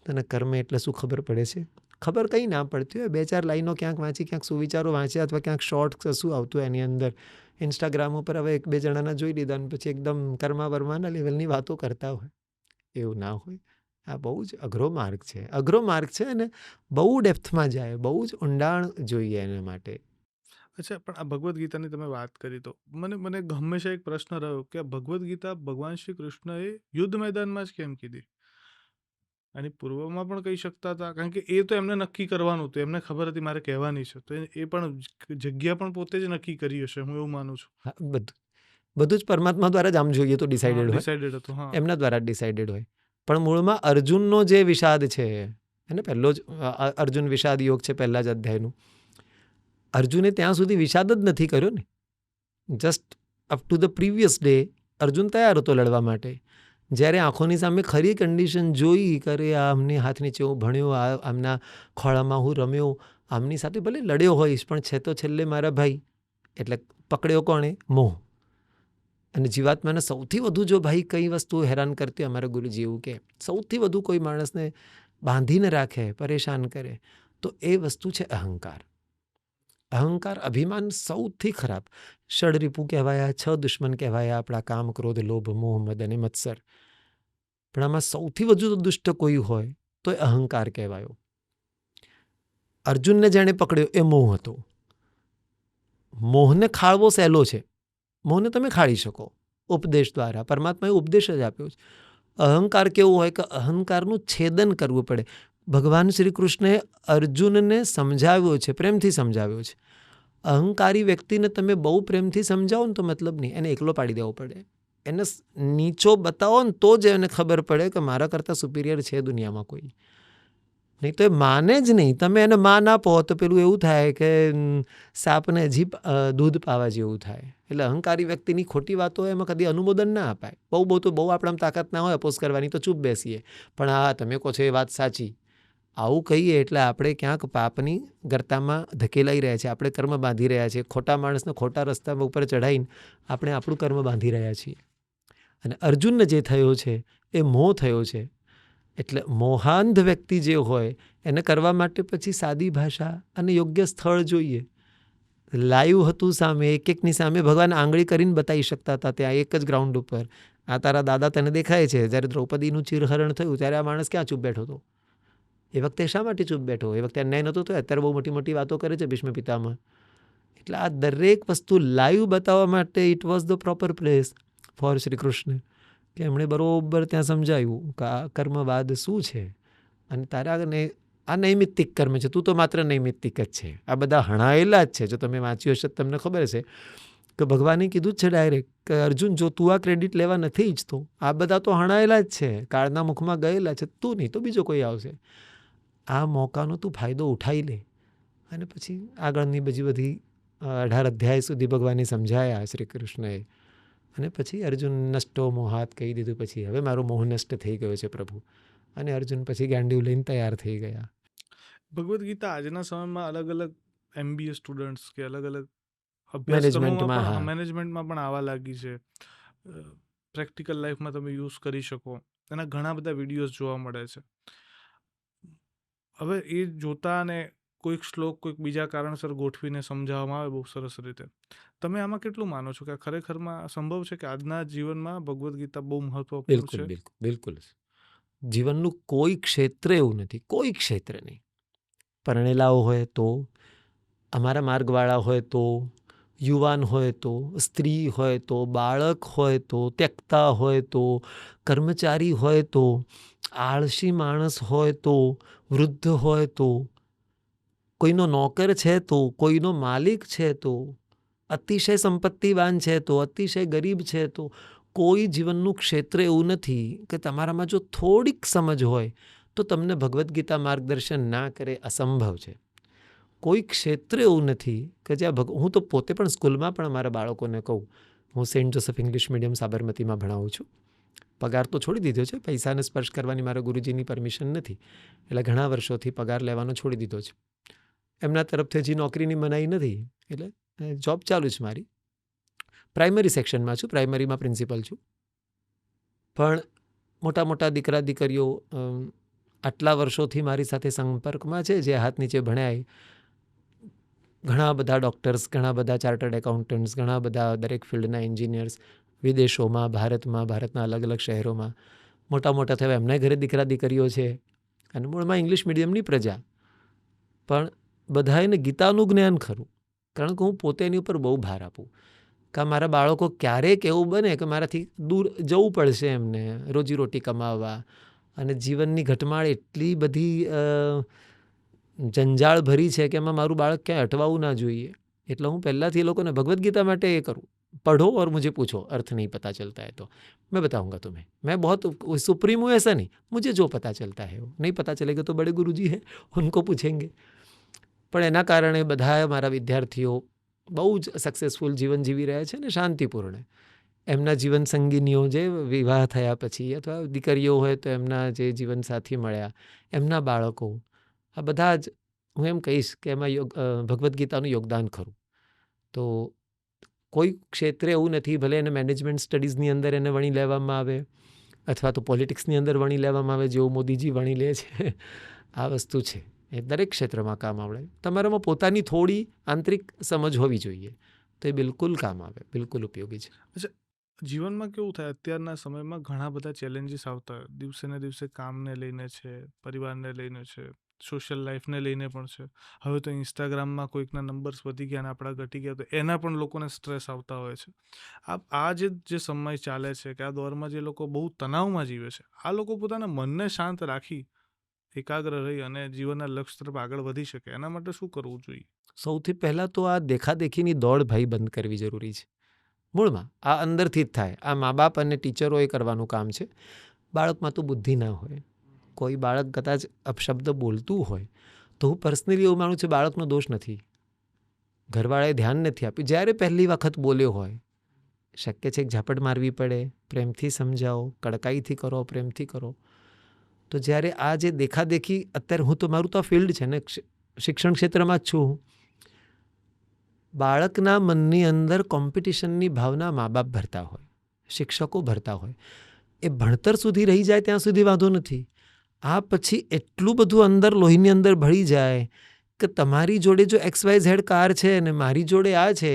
તને કર્મ એટલે શું ખબર પડે છે? ખબર કંઈ ના પડતી હોય. 2-4 લાઈનો ક્યાંક વાંચી, ક્યાંક સુવિચારો વાંચ્યા, અથવા ક્યાંક શોર્ટ કશું આવતું હોય એની અંદર. ઇન્સ્ટાગ્રામ ઉપર હવે 1-2 જણાના જોઈ લીધા અને પછી એકદમ કર્મા વર્માના લેવલની વાતો કરતા હોય. એવું ના હોય. આ બહુ જ અઘરો માર્ગ છે. અઘરો માર્ગ છે અને બહુ ડેપ્થમાં જાય, બહુ જ ઊંડાણ જોઈએ એના માટે. અચ્છા, પણ આ ભગવદ્ ગીતાની તમે વાત કરી તો મને હંમેશા એક પ્રશ્ન રહ્યો કે આ ભગવદ્ ગીતા ભગવાન શ્રી કૃષ્ણએ યુદ્ધ મેદાનમાં જ કેમ કીધી? આની પૂર્વમાં પણ કહી શકતા હતા, કારણ કે એ તો એમને નક્કી કરવાનું હતું, એમને ખબર હતી મારે કહેવાની છે, તો એ પણ જગ્યા પણ પોતે જ નક્કી કરી હશે, હું એવું માનું છું. હા, બધું જ પરમાત્મા દ્વારા જ આમ જોઈએ તો ડિસાઇડેડ હોય. ડિસાઇડેડ હતું. હા, એમના દ્વારા જ ડિસાઇડેડ હોય. પણ મૂળમાં અર્જુનનો જે વિષાદ છે, એને પહેલો જ અર્જુન વિષાદ યોગ છે પહેલા જ અધ્યાયનું. અર્જુને ત્યાં સુધી વિષાદ જ નથી કર્યો ને. Just up to the previous day Arjun તૈયાર હતો લડવા માટે. જ્યારે આંખોની સામે ખરી કન્ડિશન જોઈ, કરે આ આમની હાથ નીચે હું ભણ્યો, આ આમના ખોળામાં હું રમ્યો, આમની સાથે ભલે લડ્યો હોઈશ, પણ છે તો છેલ્લે મારા ભાઈ. એટલે પકડ્યો કોણે? મોહ. અને જીવાત્માને સૌથી વધુ જો ભાઈ કઈ વસ્તુ હેરાન કરતી હોય, અમારા ગુરુજી એવું કહે, સૌથી વધુ કોઈ માણસને બાંધીને રાખે, પરેશાન કરે, તો એ વસ્તુ છે અહંકાર. અહંકાર, અભિમાન સૌથી ખરાબ. ષડરીપુ કહેવાયા, 6 દુશ્મન કહેવાયા આપણા કામ, ક્રોધ, લોભ, મોહ, મદ અને મત્સર. પણ આમાં સૌથી વધુ દુષ્ટ કોઈ હોય તો એ અહંકાર કહેવાયો. અર્જુનને જેણે પકડ્યો એ મોહ હતો. મોહને ખાળવો સહેલો છે. મોહને તમે ખાળી શકો ઉપદેશ દ્વારા. પરમાત્માએ ઉપદેશ જ આપ્યો છે. અહંકાર કેવું હોય કે અહંકારનું છેદન કરવું પડે. ભગવાન શ્રી કૃષ્ણએ અર્જુનને સમજાવ્યો છે, પ્રેમથી સમજાવ્યો છે. અહંકારી વ્યક્તિને તમે બહુ પ્રેમથી સમજાવો ને તો મતલબ નહીં, એને એકલો પાડી દેવો પડે. એને નીચો બતાવો ને તો જ એને ખબર પડે કે મારા કરતાં સુપિરિયર છે દુનિયામાં કોઈ. નહીં તો એ માને જ નહીં. તમે એને માન આપો તો પેલું એવું થાય કે સાપને હજી દૂધ પાવા જેવું થાય. એટલે અહંકારી વ્યક્તિની ખોટી વાતો એમાં કદી અનુમોદન ના અપાય. બહુ તો બહુ આપણામાં તાકાત ના હોય અપોઝ કરવાની, તો ચૂપ બેસીએ. પણ હા, તમે કહો છો એ વાત સાચી, આવું કહીએ એટલે આપણે ક્યાંક પાપની ગર્તામાં ધકેલાઈ રહ્યા છીએ. આપણે કર્મ બાંધી રહ્યા છીએ. ખોટા માણસને ખોટા રસ્તા ઉપર ચઢાવીને આપણે આપણું કર્મ બાંધી રહ્યા છીએ. અને અર્જુનને જે થયો છે એ મોહ થયો છે. એટલે મોહાંધ વ્યક્તિ જે હોય એને કરવા માટે પછી સાદી ભાષા અને યોગ્ય સ્થળ જોઈએ. લાઈવ હતું સામે, એકની સામે ભગવાન આંગળી કરીને બતાવી શકતા હતા ત્યાં એક જ ગ્રાઉન્ડ ઉપર. આ તારા દાદા તને દેખાય છે. જ્યારે દ્રૌપદીનું ચિરહરણ થયું ત્યારે આ માણસ ક્યાં ચૂપ બેઠો હતો? એ વખતે શા માટે ચૂપ બેઠો? એ વખતે અન્યાય નહોતો થયો. અત્યારે બહુ મોટી મોટી વાતો કરે છે ભીષ્મ પિતામહ. એટલે આ દરેક વસ્તુ લાઈવ બતાવવા માટે it was the proper place four Shri Krishna. કે એમણે બરાબર ત્યાં સમજાવ્યું કે આ કર્મવાદ શું છે અને તારાને આ નૈમિત્તિક કર્મ છે. તું તો માત્ર નૈમિત્તિક જ છે. આ બધા હણાયેલા જ છે. જો તમે વાંચ્યું હશે તમને ખબર હશે કે ભગવાને કીધું જ છે ડાયરેક્ટ કે અર્જુન, જો તું આ ક્રેડિટ લેવા નથી ઈચ્છતો, આ બધા તો હણાયેલા જ છે, કાળના મુખમાં ગયેલા છે. તું નહીં તો બીજો કોઈ આવશે. આ મોકાનો તું ફાયદો ઉઠાવી લે. અને પછી આગળની બધી 18 અધ્યાય સુધી ભગવાને સમજાયા શ્રી કૃષ્ણએ. અને પછી અર્જુન નષ્ટો મોહાત કહી દીધું. પછી હવે મારો મોહ નષ્ટ થઈ ગયો છે પ્રભુ. અને અર્જુન પછી ગાંડીવ લઈને તૈયાર થઈ ગયા. ભગવદ્ ગીતા આજના સમયમાં અલગ અલગ MBA સ્ટુડન્ટ્સ કે અલગ અલગ મેનેજમેન્ટમાં, અભ્યાસક્રમોમાં હા. પણ મેનેજમેન્ટમાં પણ આવવા લાગી છે. પ્રેક્ટિકલ લાઈફમાં તમે યુઝ કરી શકો એના ઘણા બધા વિડીયોઝ જોવા મળે છે. હવે એ જોતા અને કોઈક શ્લોક કોઈક બીજા કારણસર ગોઠવીને સમજાવવામાં આવે બહુ સરસ રીતે. તમે આમાં કેટલું માનો છો કે ખરેખરમાં સંભવ છે કે આજના જીવનમાં ભગવદ્ ગીતા બહુ મહત્વપૂર્ણ બિલકુલ છે? બિલકુલ બિલકુલ. જીવનનું કોઈ ક્ષેત્ર એવું નથી, કોઈ ક્ષેત્ર નહીં. પરણેલાઓ હોય તો, અમારા માર્ગવાળા હોય તો, યુવાન હોય તો, સ્ત્રી હોય તો, બાળક હોય તો, ત્યક્તા હોય તો, કર્મચારી હોય તો, આળસી માણસ હોય તો, વૃદ્ધ હોય તો, કોઈનો નોકર છે તો, કોઈનો માલિક છે તો, અતિશય સંપત્તિવાન છે તો, અતિશય ગરીબ છે તો, કોઈ જીવનનું ક્ષેત્ર એવું નથી કે તમારામાં જો થોડીક સમજ હોય તો તમને ભગવદ્ ગીતા માર્ગદર્શન ના કરે. અસંભવ છે. કોઈ ક્ષેત્ર એવું નથી કે જ્યાં હું તો પોતે પણ સ્કૂલમાં પણ અમારા બાળકોને કહું, હું સેન્ટ જોસેફ ઇંગ્લિશ મીડિયમ સાબરમતીમાં ભણાવું છું. પગાર તો છોડી દીધો છે. પૈસાને સ્પર્શ કરવાની મારા ગુરુજીની પરમિશન નથી. એટલે ઘણા વર્ષોથી પગાર લેવાનો છોડી દીધો છે. એમના તરફથી હજી નોકરીની મનાઈ નથી. એટલે જોબ ચાલુ છે મારી. પ્રાઇમરી સેક્શનમાં છું, પ્રાઇમરીમાં પ્રિન્સિપલ છું. પણ મોટા મોટા દીકરા દીકરીઓ આટલા વર્ષોથી મારી સાથે સંપર્કમાં છે, જે હાથ નીચે ભણ્યા એ ઘણા બધા ડૉક્ટર્સ, ઘણા બધા ચાર્ટર્ડ એકાઉન્ટન્ટ્સ, ઘણા બધા દરેક ફિલ્ડના એન્જિનિયર્સ, વિદેશોમાં, ભારતના અલગ અલગ શહેરોમાં મોટા મોટા થયા. એમના ઘરે દીકરા દીકરીઓ છે અને મૂળમાં ઇંગ્લિશ મીડિયમની પ્રજા, પણ બધાને ગીતાનું જ્ઞાન ખરું. કારણ કે હું પોતે એની ઉપર બહુ ભાર આપું કે મારા બાળકો ક્યારેક એવું બને કે મારાથી દૂર જવું પડશે એમને રોજીરોટી કમાવવા, અને જીવનની ઘટમાળ એટલી બધી જંજાળ ભરી છે કે એમાં મારું બાળક ક્યાંય અટવાવું ના જોઈએ. એટલે હું પહેલાંથી એ લોકોને ભગવદ્ ગીતા માટે એ કરું, पढ़ो और मुझे पूछो, अर्थ नहीं पता चलता है तो मैं बताऊंगा तुम्हें. मैं बहुत सुप्रीम हूँ ऐसा नहीं, मुझे जो पता चलता है वो नहीं पता चलेगा तो बड़े गुरुजी हैं, उनको पूछेंगे. પણ એના કારણે બધા મારા વિદ્યાર્થીઓ બહુ જ સક્સેસફુલ જીવન જીવી રહ્યા છે ને શાંતિપૂર્ણ. એમના જીવન સંગીનીઓ જે વિવાહ થયા પછી, અથવા દીકરીઓ હોય તો એમના જે જીવનસાથી મળ્યા, એમના બાળકો, આ બધા જ હું એમ કહીશ કે એમાં ભગવદ્ ગીતાનું યોગદાન ખરું. તો કોઈ ક્ષેત્રે એવું નથી, ભલે એને મેનેજમેન્ટ સ્ટડીઝની અંદર એને વણી લેવામાં આવે અથવા તો પોલિટિક્સની અંદર વણી લેવામાં આવે, જેવું મોદીજી વણી લે છે. આ વસ્તુ છે એ દરેક ક્ષેત્રમાં કામ આવડે. તમારામાં પોતાની થોડી આંતરિક સમજ હોવી જોઈએ તો એ બિલકુલ કામ આવે, બિલકુલ ઉપયોગી છે. અચ્છા, જીવનમાં કેવું થાય, અત્યારના સમયમાં ઘણા બધા ચેલેન્જીસ આવતા હોય, દિવસે ને દિવસે કામને લઈને છે, પરિવારને લઈને છે, સોશિયલ લાઈફને લઈને પણ છે. હવે તો ઇન્સ્ટાગ્રામમાં કોઈકના નંબર્સ વધી ગયા અને આપણા ઘટી ગયા, તો એના પણ લોકોને સ્ટ્રેસ આવતા હોય છે. આ જે સમય ચાલે છે કે આ દોરમાં જે લોકો બહુ તણાવમાં જીવે છે, આ લોકો પોતાના મનને શાંત રાખી, એકાગ્ર રહી અને જીવનના લક્ષ્ય તરફ આગળ વધી શકે, એના માટે શું કરવું જોઈએ? સૌથી પહેલાં તો આ દેખાદેખીની દોડ ભાઈ બંધ કરવી જરૂરી છે. મૂળમાં આ અંદરથી જ થાય. આ મા બાપ અને ટીચરોએ કરવાનું કામ છે. બાળકમાં તો બુદ્ધિ ના હોય. કોઈ બાળક કદાચ અપશબ્દ બોલતું હોય તો હું પર્સનલી એવું માનું છું બાળકનો દોષ નથી, ઘરવાળાએ ધ્યાન નથી આપ્યું. જ્યારે પહેલી વખત બોલ્યો હોય, શક્ય છે એક ઝાપટ મારવી પડે, પ્રેમથી સમજાવો, કડકાઈથી કરો, પ્રેમથી કરો. તો જ્યારે આ જે દેખાદેખી, અત્યારે હું તો મારું તો આ ફિલ્ડ છે ને, શિક્ષણ ક્ષેત્રમાં જ છું. બાળકના મનની અંદર કોમ્પિટિશનની ભાવના મા બાપ ભરતા હોય, શિક્ષકો ભરતા હોય. એ ભણતર સુધી રહી જાય ત્યાં સુધી વાંધો નથી. આ પછી એટલું બધું અંદર લોહીની અંદર ભળી જાય કે તમારી જોડે જો XYZ કાર છે અને મારી જોડે આ છે,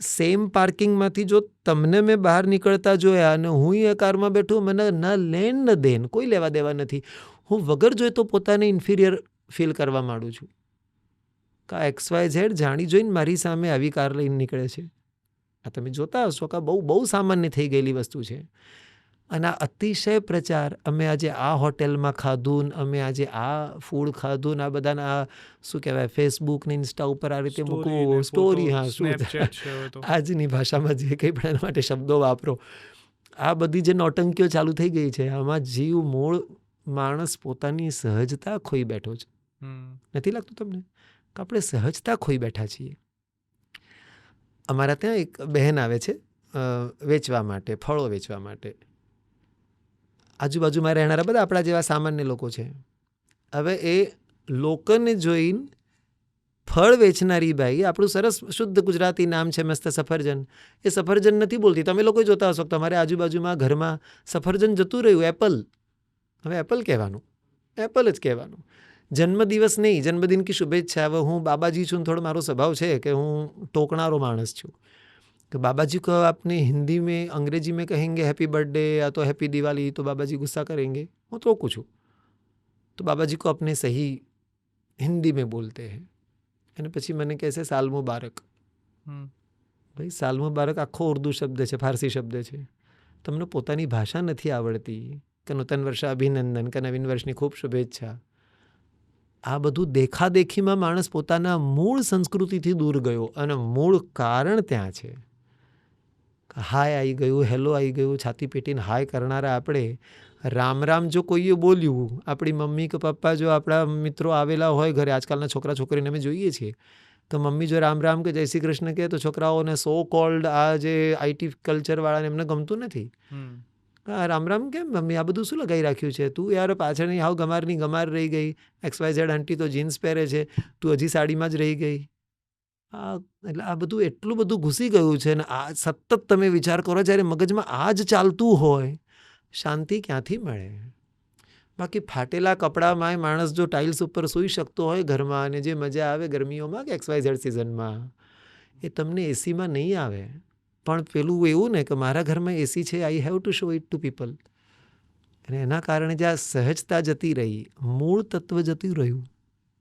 સેમ પાર્કિંગમાંથી જો તમને મેં બહાર નીકળતા જોયા અને હું એ કારમાં બેઠું, મને ન લેન ન દેન, કોઈ લેવા દેવા નથી. હું વગર જોઈએ તો પોતાને ઇન્ફિરિયર ફીલ કરવા માંડું છું કે આ XYZ જાણી જોઈને મારી સામે આવી કાર લઈને નીકળે છે. આ તમે જોતા હશો કે બહુ બહુ સામાન્ય થઈ ગયેલી વસ્તુ છે. અને આ અતિશય પ્રચાર, અમે આજે આ હોટેલમાં ખાધું, અમે આજે આ ફૂડ ખાધું, આ બધાના આ શું કહેવાય, ફેસબુક ને ઇન્સ્ટા ઉપર આ રીતે મૂકવું, સ્ટોરી, હા શું આજની ભાષામાં જે કંઈ પણ એના માટે શબ્દો વાપરો, આ બધી જે નોટંકીઓ ચાલુ થઈ ગઈ છે, આમાં જીવ મૂળ માણસ પોતાની સહજતા ખોઈ બેઠો છે. નથી લાગતું તમને કે આપણે સહજતા ખોઈ બેઠા છીએ? અમારા ત્યાં એક બહેન આવે છે વેચવા માટે, ફળો વેચવા માટે. આજુબાજુમાં રહેનારા બધા આપણા જેવા સામાન્ય લોકો છે. હવે એ લોકોને જોઈને ફળ વેચનારી બાઈ, આપણું સરસ શુદ્ધ ગુજરાતી નામ છે મસ્ત સફરજન, એ સફરજન નથી બોલતી. તમે લોકો જોતા હશો તમારે આજુબાજુમાં ઘરમાં સફરજન જતું રહ્યું, એપલ. હવે એપલ કહેવાનું, એપલ જ કહેવાનું. જન્મદિવસ નહીં, જન્મદિન કી શુભેચ્છા. હવે હું બાબાજી છું, થોડો મારો સ્વભાવ છે કે હું ટોકનારો માણસ છું कि बाबा जी को आपने हिंदी में, अंग्रेजी में कहेंगे हैप्पी बर्थडे या तो हैप्पी दिवाली, तो बाबा जी गुस्सा करेंगे. હું ટોકું છું તો બાબા જી કો अपने सही हिंदी में बोलते हैं. અને પછી મને કહે છે સાલ મુબારક. ભાઈ સાલ મુબારક આખો ઉર્દુ શબ્દ છે, ફારસી શબ્દ છે. તમને પોતાની ભાષા નથી આવડતી કે નૂતન વર્ષ અભિનંદન, કે નવીન વર્ષની ખૂબ શુભેચ્છા. આ બધું દેખાદેખીમાં માણસ પોતાના મૂળ સંસ્કૃતિથી દૂર ગયો, અને મૂળ કારણ ત્યાં છે. હાય આવી ગયું, હેલો આવી ગયું, છાતી પીટીને હાય કરનારા આપણે રામ રામ જો કોઈએ બોલ્યું, આપણી મમ્મી કે પપ્પા, જો આપણા મિત્રો આવેલા હોય ઘરે, આજકાલના છોકરા છોકરીને અમે જોઈએ છીએ, તો મમ્મી જો રામ રામ કે જય શ્રી કૃષ્ણ કહે તો છોકરાઓને સો કોલ્ડ આ જે IT કલ્ચરવાળાને એમને ગમતું નથી. હા રામ રામ કેમ મમ્મી, આ બધું શું લગાવી રાખ્યું છે તું, યાર પાછળની હાવ ગમારની ગમાર રહી ગઈ, XYZ આંટી તો જીન્સ પહેરે છે, તું હજી સાડીમાં જ રહી ગઈ. એટલે આ બધું એટલું બધું ઘૂસી ગયું છે ને આ સતત તમે વિચાર કરો જ્યારે મગજમાં આ જ ચાલતું હોય, શાંતિ ક્યાંથી મળે? બાકી ફાટેલા કપડામાંય માણસ જો ટાઇલ્સ ઉપર સૂઈ શકતો હોય ઘરમાં અને જે મજા આવે ગરમીઓમાં કે XYZ સિઝનમાં, એ તમને એસીમાં નહીં આવે. પણ પેલું એવું ને કે મારા ઘરમાં એસી છે, I have to show it to people. અને એના કારણે જે આ સહજતા જતી રહી, મૂળ તત્વ જતું રહ્યું,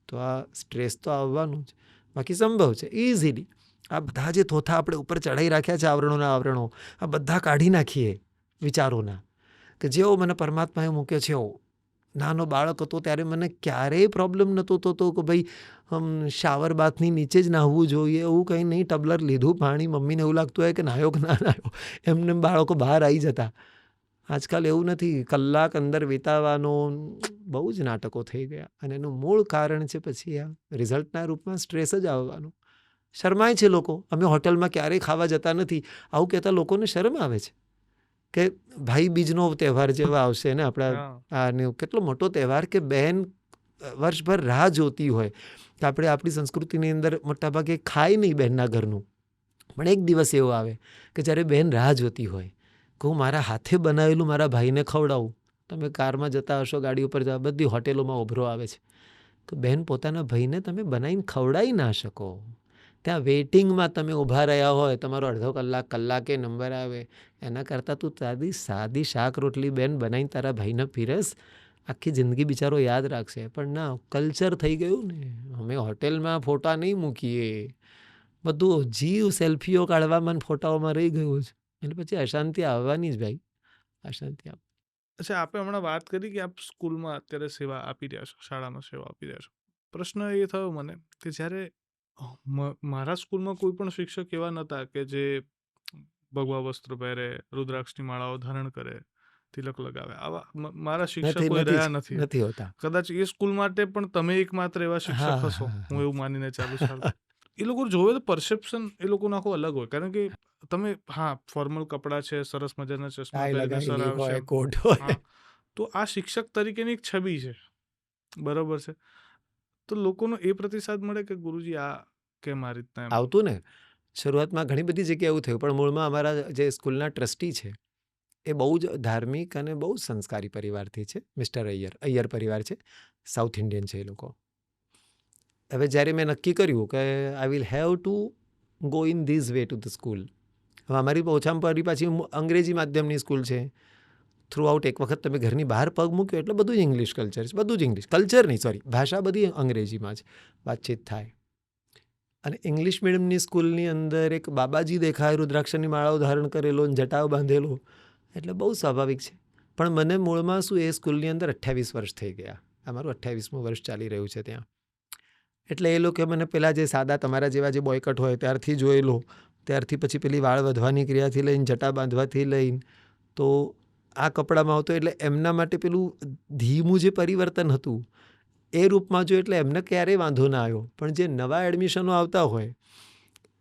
તો આ સ્ટ્રેસ તો આવવાનું જ. બાકી સંભવ છે ઇઝીલી આ બધા જે થોથા આપણે ઉપર ચડાવી રાખ્યા છે આવરણો, આ બધા કાઢી નાખીએ વિચારોના. કે જેવો મને પરમાત્માએ મૂક્યો છે એવો. નાનો બાળક હતો ત્યારે મને ક્યારેય પ્રોબ્લેમ નહોતો થતો કે ભાઈ શાવર બાથની નીચે જ નાહવું જોઈએ, એવું કંઈ નહીં. ટબલર લીધું પાણી, મમ્મીને એવું લાગતું હોય કે નાહ્યો કે ના નાહ્યો, એમને બાળકો બહાર આવી જતા. આજકાલ એવું નથી, કલાક અંદર વિતાવવાનો. બહુ જ નાટકો થઈ ગયા અને એનું મૂળ કારણ છે પછી આ રિઝલ્ટના રૂપમાં સ્ટ્રેસ જ આવવાનું. શરમાય છે લોકો. અમે હોટલમાં ક્યારેય ખાવા જતા નથી. આવું કહેતા લોકોને શરમ આવે છે કે ભાઈ બીજનો તહેવાર જેવા આવશે ને આપણા, કેટલો મોટો તહેવાર કે બહેન વર્ષભર રાહ જોતી હોય કે આપણે આપણી સંસ્કૃતિની અંદર મોટાભાગે ખાય નહીં બહેનના ઘરનું, પણ એક દિવસ એવો આવે કે જ્યારે બહેન રાહ જોતી હોય કે હું મારા હાથે બનાવેલું મારા ભાઈને ખવડાવું. તમે કારમાં જતા હશો, ગાડી ઉપર જવા, બધી હોટેલોમાં ઉભરો આવે છે કે બહેન પોતાના ભાઈને તમે બનાવીને ખવડાવી ના શકો. ત્યાં વેઇટિંગમાં તમે ઊભા રહ્યા હોય, તમારો અડધો કલાક, કલાકે નંબર આવે, એના કરતાં તું સાદી શાક રોટલી બેન બનાવીને તારા ભાઈને પીરસ, આખી જિંદગી બિચારો યાદ રાખશે. પણ ના, કલ્ચર થઈ ગયું ને. અમે હોટેલમાં ફોટા નહીં મૂકીએ, બધું જીવ સેલ્ફીઓ કાઢવામાં ફોટાઓમાં રહી ગયું છે. એટલે પછી અશાંતિ આવવાની જ ભાઈ, અશાંતિ આવ. અચ્છા, આપણે હમણાં વાત કરી કે આપ સ્કૂલમાં અત્યારે સેવા આપી રહ્યા છો, શાળામાં સેવા આપી રહ્યા છો. પ્રશ્ન એ થયો મને કે જ્યારે મારા સ્કૂલમાં કોઈ પણ શિક્ષક એવા નહોતા કે જે ભગવા વસ્ત્ર પહેરે, રુદ્રાક્ષની માળાઓ ધારણ કરે, તિલક લગાવે. આવા મારા શિક્ષક કોઈ રહ્યા નથી. નથી હોતા. કદાચ એ સ્કૂલ માટે પણ તમે એકમાત્ર એવા શિક્ષક હશો, હું એવું માનીને ચાલુ. એ લોકો જોવે તો પરસેપ્શન એ લોકોનું આખું અલગ હોય. કારણ કે તમે ફોર્મલ કપડાં છે, સરસ મજાના ચશ્મા પહેરીને સર આવશે, તો આ શિક્ષક તરીકેની એક છબી છે, બરોબર છે. તો લોકોનો એ પ્રતિસાદ મળે કે ગુરુજી આ કેમ આ રીતના આવતું ને. શરૂઆતમાં ઘણી બધી જગ્યાએ એવું થયું, પણ મૂળમાં અમારા જે સ્કૂલના ટ્રસ્ટી છે એ બહુ જ ધાર્મિક અને બહુ જ સંસ્કારી પરિવારથી છે. મિસ્ટર અય્યર પરિવાર છે, સાઉથ ઇન્ડિયન છે એ લોકો. હવે જ્યારે મેં નક્કી કર્યું કે I will have to go in this way to the school. હવે અમારી ઓછામાં પાછી અંગ્રેજી માધ્યમની સ્કૂલ છે. થ્રુ આઉટ એક વખત તમે ઘરની બહાર પગ મૂક્યો એટલે બધું જ ઇંગ્લિશ કલ્ચર છે, બધું જ ઇંગ્લિશ કલ્ચર નહીં, સોરી, ભાષા બધી અંગ્રેજીમાં જ વાતચીત થાય. અને ઇંગ્લિશ મીડિયમની સ્કૂલની અંદર એક બાબાજી દેખાય, રુદ્રાક્ષની માળાઓ ધારણ કરેલો, જટાઓ બાંધેલો, એટલે બહુ સ્વાભાવિક છે. પણ મને મૂળમાં શું, એ સ્કૂલની અંદર 28 વર્ષ થઈ ગયા. અમારું 28મું વર્ષ ચાલી રહ્યું છે ત્યાં. એટલે એ લોકો મને પહેલાં જે સાદા તમારા જેવા જે બોયકટ હોય ત્યારથી જોયેલો, ત્યારથી પછી પેલી વાળ વધવાની ક્રિયાથી લઈને જટા બાંધવાથી લઈને તો આ કપડામાં આવતો, એટલે એમના માટે પેલું ધીમું જે પરિવર્તન હતું એ રૂપમાં જો, એટલે એમને ક્યારેય વાંધો ના આવ્યો. પણ જે નવા એડમિશનો આવતા હોય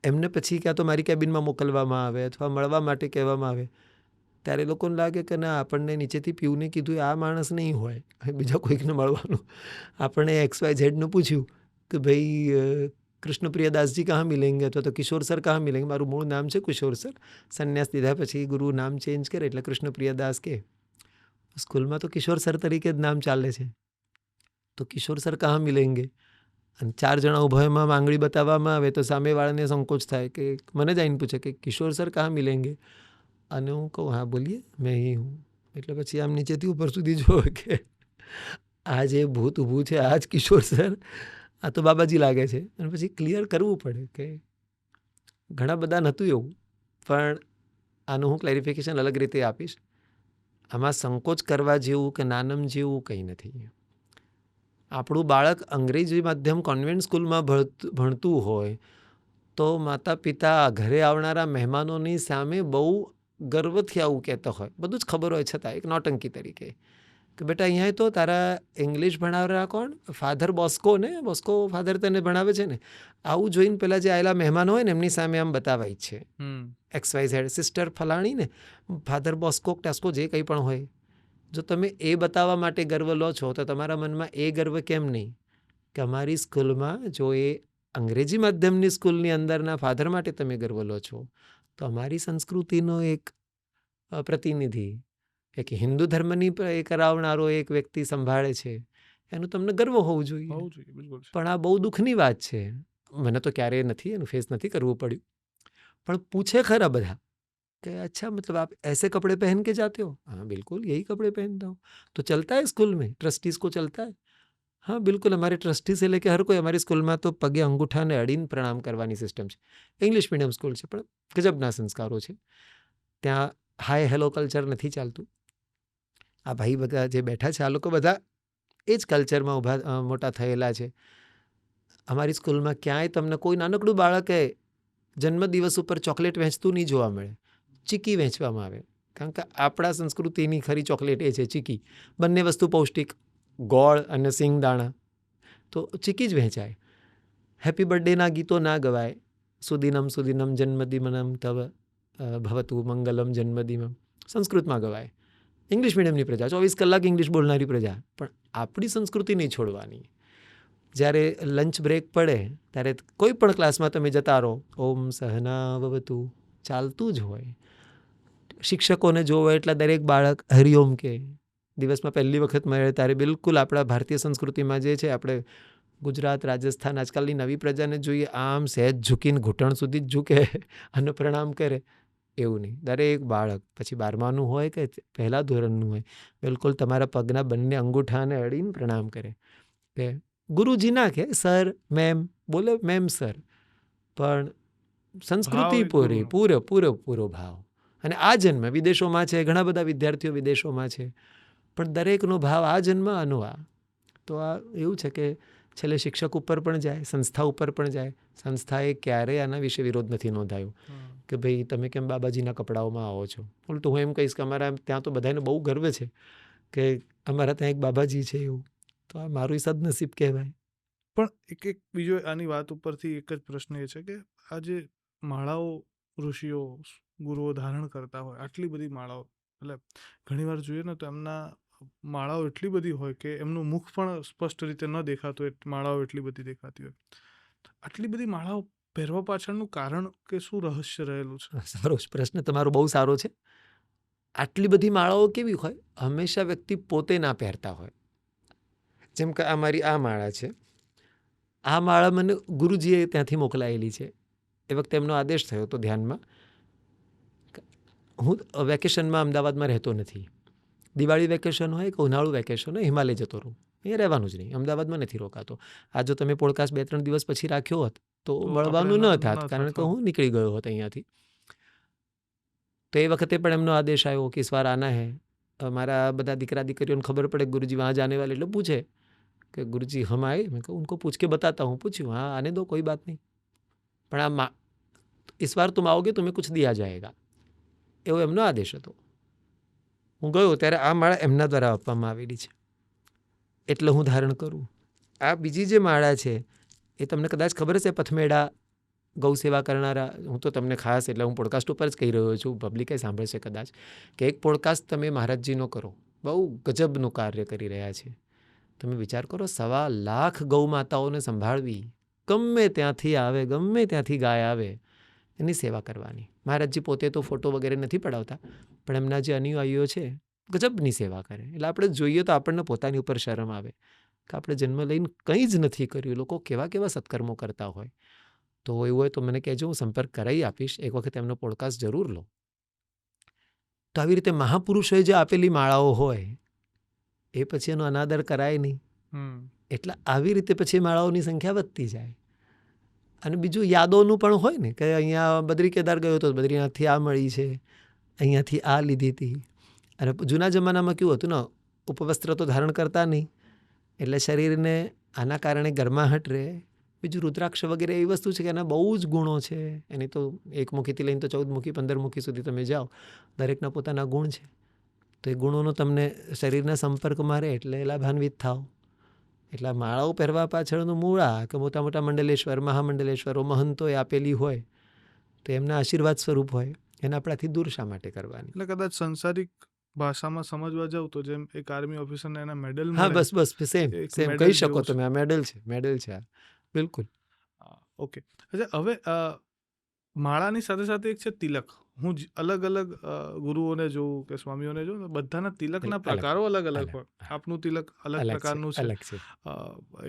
એમને પછી ક્યાં તો મારી કેબિનમાં મોકલવામાં આવે અથવા મળવા માટે કહેવામાં આવે, ત્યારે લોકોને લાગે કે ના, આપણને નીચેથી પીવને કીધું આ માણસ નહીં હોય, બીજા કોઈકને મળવાનું. આપણે XYZનું પૂછ્યું કે ભાઈ કૃષ્ણપ્રિયદાસજી કहाँ મિલેંગે, અથવા તો કિશોર સર કहाँ મિલેંગે. મારું મૂળ નામ છે કિશોર સર, સંન્યાસ લીધા પછી ગુરુ નામ ચેન્જ કરે એટલે કૃષ્ણપ્રિયદાસ કે. સ્કૂલમાં તો કિશોર સર તરીકે જ નામ ચાલે છે. તો કિશોર સર કहाँ મિલેંગે, અને 4 જણા ઊભા એમાં આંગળી બતાવવામાં આવે તો સામેવાળાને સંકોચ થાય કે મને જ આવીને પૂછે કે કિશોર સર કहाँ મિલેંગે, અને હું કહું હા બોલીએ મેં અહીં હું. એટલે પછી આમ નીચેથી ઉપર સુધી જોવે કે આ જે ભૂત ઊભું છે આ જ કિશોર સર, આ તો બાબાજી લાગે છે. અને પછી ક્લિયર કરવું પડે કે ઘણા બધા નહોતું એવું, પણ આનું હું ક્લેરિફિકેશન અલગ રીતે આપીશ. આમાં સંકોચ કરવા જેવું કે નાનમ જેવું કંઈ નથી. આપણું બાળક અંગ્રેજી માધ્યમ કોન્વેન્ટ સ્કૂલમાં ભણતું હોય તો માતા પિતા ઘરે આવનારા મહેમાનોની સામે બહુ ગર્વથી આવું કહેતા હોય, બધું જ ખબર હોય છતાં એક નોટંકી તરીકે કે બેટા અહીંયા તો તારા ઇંગ્લિશ ભણાવનારા કોણ, ફાધર બોસ્કો ને, બોસ્કો ફાધર તને ભણાવે છે ને. આવું જોઈને પેલા જે આવેલા મહેમાનો હોય ને એમની સામે આમ બતાવાય છે XYZ સિસ્ટર ફલાણી ને, ફાધર બોસ્કો ટાસ્કો જે કંઈ પણ હોય. જો તમે એ બતાવવા માટે ગર્વ લો છો તો તમારા મનમાં એ ગર્વ કેમ નહીં કે અમારી સ્કૂલમાં જો એ અંગ્રેજી માધ્યમની સ્કૂલની અંદરના ફાધર માટે તમે ગર્વ લો છો, તો અમારી સંસ્કૃતિનો એક પ્રતિનિધિ, એક હિન્દુ ધર્મની એ કરાવનારો એક વ્યક્તિ સંભાળે છે, એનું તમને ગર્વ હોવું જોઈએ. હોવું જોઈએ, બિલકુલ છે. પણ આ બહુ દુઃખની વાત છે. મને તો ક્યારેય નથી એનું ફેસ નથી કરવું પડ્યું, પણ પૂછે ખરા બધા कि अच्छा मतलब आप ऐसे कपड़े पहन के जाते हो? हाँ बिल्कुल यही कपड़े पहनता हूँ. तो चलता है स्कूल में, ट्रस्टीज को चलता है? हाँ बिल्कुल, हमारे ट्रस्टी से लेके हर कोई અમારી સ્કૂલમાં તો પગે અંગૂઠાને અડીને પ્રણામ કરવાની સિસ્ટમ છે. ઇંગ્લિશ મીડિયમ સ્કૂલ છે, પણ ગજબના સંસ્કારો છે. ત્યાં હાય હેલો કલ્ચર નથી ચાલતું. આ ભાઈ બધા જે બેઠા છે, આ લોકો બધા એ જ કલ્ચરમાં મોટા થયેલા છે. અમારી સ્કૂલમાં ક્યાંય તમને કોઈ નાનકડું બાળકે જન્મદિવસ ઉપર ચોકલેટ વહેંચતું નહીં જોવા મળે. ચીકી વહેંચવામાં આવે, કારણ કે આપણા સંસ્કૃતિની ખરી ચોકલેટ એ છે ચીકી. બંને વસ્તુ પૌષ્ટિક, ગોળ અને સિંગદાણા, તો ચીકી જ વહેંચાય. હેપી બર્થડેના ગીતો ના ગવાય. સુદિનમ સુદિનમ જન્મદિનમ તવ ભવતુ મંગલમ જન્મદિનમ સંસ્કૃતમાં ગવાય. ઇંગ્લિશ મીડિયમની પ્રજા, 24 કલાક ઇંગ્લિશ બોલનારી પ્રજા, પણ આપણી સંસ્કૃતિ નહીં છોડવાની. જ્યારે લંચ બ્રેક પડે ત્યારે કોઈ પણ ક્લાસમાં તમે જતા રહો, ઓમ સહના ભવતુ ચાલતું જ હોય. શિક્ષકોને જોવો એટલે દરેક બાળક હરિઓમ કે. દિવસમાં પહેલી વખત મળે ત્યારે બિલકુલ આપણા ભારતીય સંસ્કૃતિમાં જે છે, આપણે ગુજરાત, રાજસ્થાન, આજકાલની નવી પ્રજાને જોઈએ, આમ સહેજ ઝૂકીને ઘૂંટણ સુધી જ ઝૂકે અને પ્રણામ કરે, એવું નહીં. દરેક બાળક, પછી 12માનું હોય કે પહેલા ધોરણનું હોય, બિલકુલ તમારા પગના બંને અંગૂઠાને અડીને પ્રણામ કરે. કે ગુરુજી ના કે સર મેમ, બોલે મેમ સર, પણ સંસ્કૃતિ પૂરો ભાવ. અને આ જન્મ વિદેશોમાં છે, ઘણા બધા વિદ્યાર્થીઓ વિદેશોમાં છે, પણ દરેકનો ભાવ આ જન્મ અનુવા. તો આ એવું છે કે છેલ્લે શિક્ષક ઉપર પણ જાય, સંસ્થા ઉપર પણ જાય. સંસ્થાએ ક્યારેય આના વિશે વિરોધ નથી નોંધાયો કે ભાઈ તમે કેમ બાબાજીના કપડાઓમાં આવો છો. ઉલટું હું એમ કહીશ કે અમારા ત્યાં તો બધાને બહુ ગર્વ છે કે અમારા ત્યાં એક બાબાજી છે એવું. તો આ મારું સદનસીબ કહેવાય. પણ એક બીજો આની વાત ઉપરથી એક જ પ્રશ્ન એ છે કે આ જે માળાઓ ઋષિઓ ગુરુઓ ધારણ કરતા હોય, આટલી બધી માળાઓ, એટલે ઘણીવાર જોઈએ ને તો એમના માળાઓ એટલી બધી હોય કે એમનું મુખ પણ સ્પષ્ટ રીતે ન દેખાતું, માળાઓ એટલી બધી દેખાતી હોય. આટલી બધી માળાઓ પહેરવા પાછળનું કારણ કે શું રહસ્ય રહેલું છે? સારો પ્રશ્ન તમારો, બહુ સારો છે. આટલી બધી માળાઓ કેવી હોય? હંમેશા વ્યક્તિ પોતે ના પહેરતા હોય. જેમ કે આ મારી આ માળા છે, આ માળા મને ગુરુજીએ ત્યાંથી મોકલાયેલી છે. એ વખતે એમનો આદેશ થયો તો ધ્યાનમાં. હું વેકેશનમાં અમદાવાદમાં રહેતો નથી. દિવાળી વેકેશન હોય કે ઉનાળું વેકેશન હોય, હિમાલય જતો રહું. અહીંયા રહેવાનું જ નહીં, અમદાવાદમાં નથી રોકાતો. આ જો તમે પોડકાસ્ટ 2-3 દિવસ પછી રાખ્યો હોત તો મળવાનું ન થાત, કારણ કે હું નીકળી ગયો હોત અહીંયાથી. તો એ વખતે પણ એમનો આદેશ આવ્યો કે ઇસ વાર આના હે. મારા બધા દીકરા દીકરીઓને ખબર પડે ગુરુજી વહાં જાને વાલે, એટલે પૂછે કે ગુરુજી હમ આए? મેં કહा उनको पूछ के बताता हूँ. पूछ्યું, हाँ आने दो, कोई बात नहीं, પણ આ इस बार तुम आओगे तुम्हें कुछ दिया जाएगा, એવો એમનો આદેશ હતો. હું ગયો ત્યારે આ માળા એમના દ્વારા આપવામાં આવેલી છે, એટલે હું ધારણ કરું. આ બીજી જે માળા છે એ તમને કદાચ ખબર હશે, પથમેડા ગૌ સેવા કરનારા. હું તો તમને ખાસ, એટલે હું પોડકાસ્ટ ઉપર જ કહી રહ્યો છું, પબ્લિકે સાંભળશે કદાચ, કે એક પોડકાસ્ટ તમે મહારાજજીનો કરો, બહુ ગજબનું કાર્ય કરી રહ્યા છે. તમે વિચાર કરો, 1.25 લાખ ગૌ માતાઓને સંભાળવી, ગમે ત્યાંથી આવે, ગમે ત્યાંથી ગાય આવે, એની સેવા કરવાની. મહારાજજી પોતે તો ફોટો વગેરે નથી પડાવતા, પણ એમના જે અનુયાયીઓ છે ગજબની સેવા કરે. એટલે આપણે જોઈએ તો આપણને પોતાની ઉપર શરમ આવે કે આપણે જન્મ લઈને કંઈ જ નથી કર્યું. લોકો કેવા કેવા સત્કર્મો કરતા હોય. તો એવું હોય તો મને કહેજો, હું સંપર્ક કરાવી આપીશ. એક વખત એમનો પોડકાસ્ટ જરૂર લો. તો આવી રીતે મહાપુરુષોએ જે આપેલી માળાઓ હોય એ પછી એનો અનાદર કરાય નહીં. એટલે આવી રીતે પછી માળાઓની સંખ્યા વધતી જાય. અને બીજું યાદોનું પણ હોય ને, કે અહીંયા બદ્રી કેદાર ગયો હતો, બદ્રીનાથથી આ મળી છે, અહીંયાથી આ લીધી હતી. અને જૂના જમાનામાં કેવું હતું ને, ઉપવસ્ત્ર તો ધારણ કરતા નહીં, એટલે શરીરને આના કારણે ગરમાહટ રહે. બીજું રુદ્રાક્ષ વગેરે એવી વસ્તુ છે કે એના બહુ જ ગુણો છે. એની તો 1 મુખીથી લઈને તો 14 મુખી 15 મુખી સુધી તમે જાઓ, દરેકના પોતાના ગુણ છે. તો એ ગુણોનો તમને શરીરના સંપર્કમાં રહે એટલે લાભાન્વિત થાવ. એટલે માળાઓ પહેરવા પાછળનું મૂળ આ કે મોટા મોટા મંડલેશ્વર, મહામંડલેશ્વરો, મહંતોએ આપેલી હોય તો એમના આશીર્વાદ સ્વરૂપ હોય, એને આપણાથી દૂર શા માટે કરવાની? એટલે કદાચ સંસારિક ભાષામાં સમજવા જાવ તો જેમ એક આર્મી ઓફિસરને એના મેડલ મળે, હા બસ સેમ કહી શકો તમે. આ મેડલ છે આ, બિલકુલ. ઓકે. અચ્છા, હવે માળાની સાથે સાથે એક છે તિલક. હું અલગ અલગ ગુરુઓને જોઉં કે સ્વામીઓને જોઉં તો બધાના તિલકના અલગ પ્રકારો અલગ અલગ અલગ હોય. આપનું તિલક અલગ અલગ છે પ્રકારનું છે. અલગ છે અ,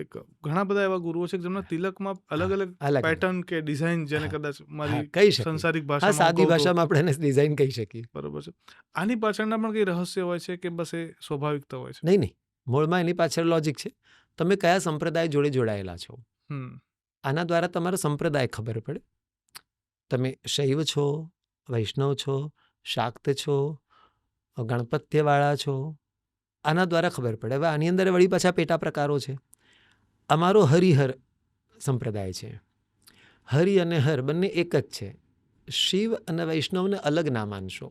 એક ઘણા બધા એવા ગુરુઓ છે કે જેમના તિલકમાં હા અલગ અલગ અલગ અલગ પેટર્ન કે ડિઝાઇન, જેને હા કદાચ હા મારી કહી શકીએ. સંસારિક હા ભાષામાં હું સાદી કહું તો ભાષામાં આપણે એને ડિઝાઇન કહી શકીએ. બરોબર છે. આની પાછળના પણ કંઈ રહસ્ય હોય છે કે બસ એ સ્વાભાવિકતા હોય છે? નહીં નહીં, મૂળમાં એની પાછળ લોજિક છે. તમે કયા સંપ્રદાય જોડે જોડાયેલા છો, હમ. આના દ્વારા તમારો સંપ્રદાય ખબર પડે. તમે શૈવ છો, વૈષ્ણવ છો, શાક્ત છો, ગણપત્યવાળા છો, આના દ્વારા ખબર પડે. હવે આની અંદર વળી પાછા પેટા પ્રકારો છે. અમારો હરિહર સંપ્રદાય છે. હરિ અને હર બંને એક જ છે. શિવ અને વૈષ્ણવને અલગ ના માનશો.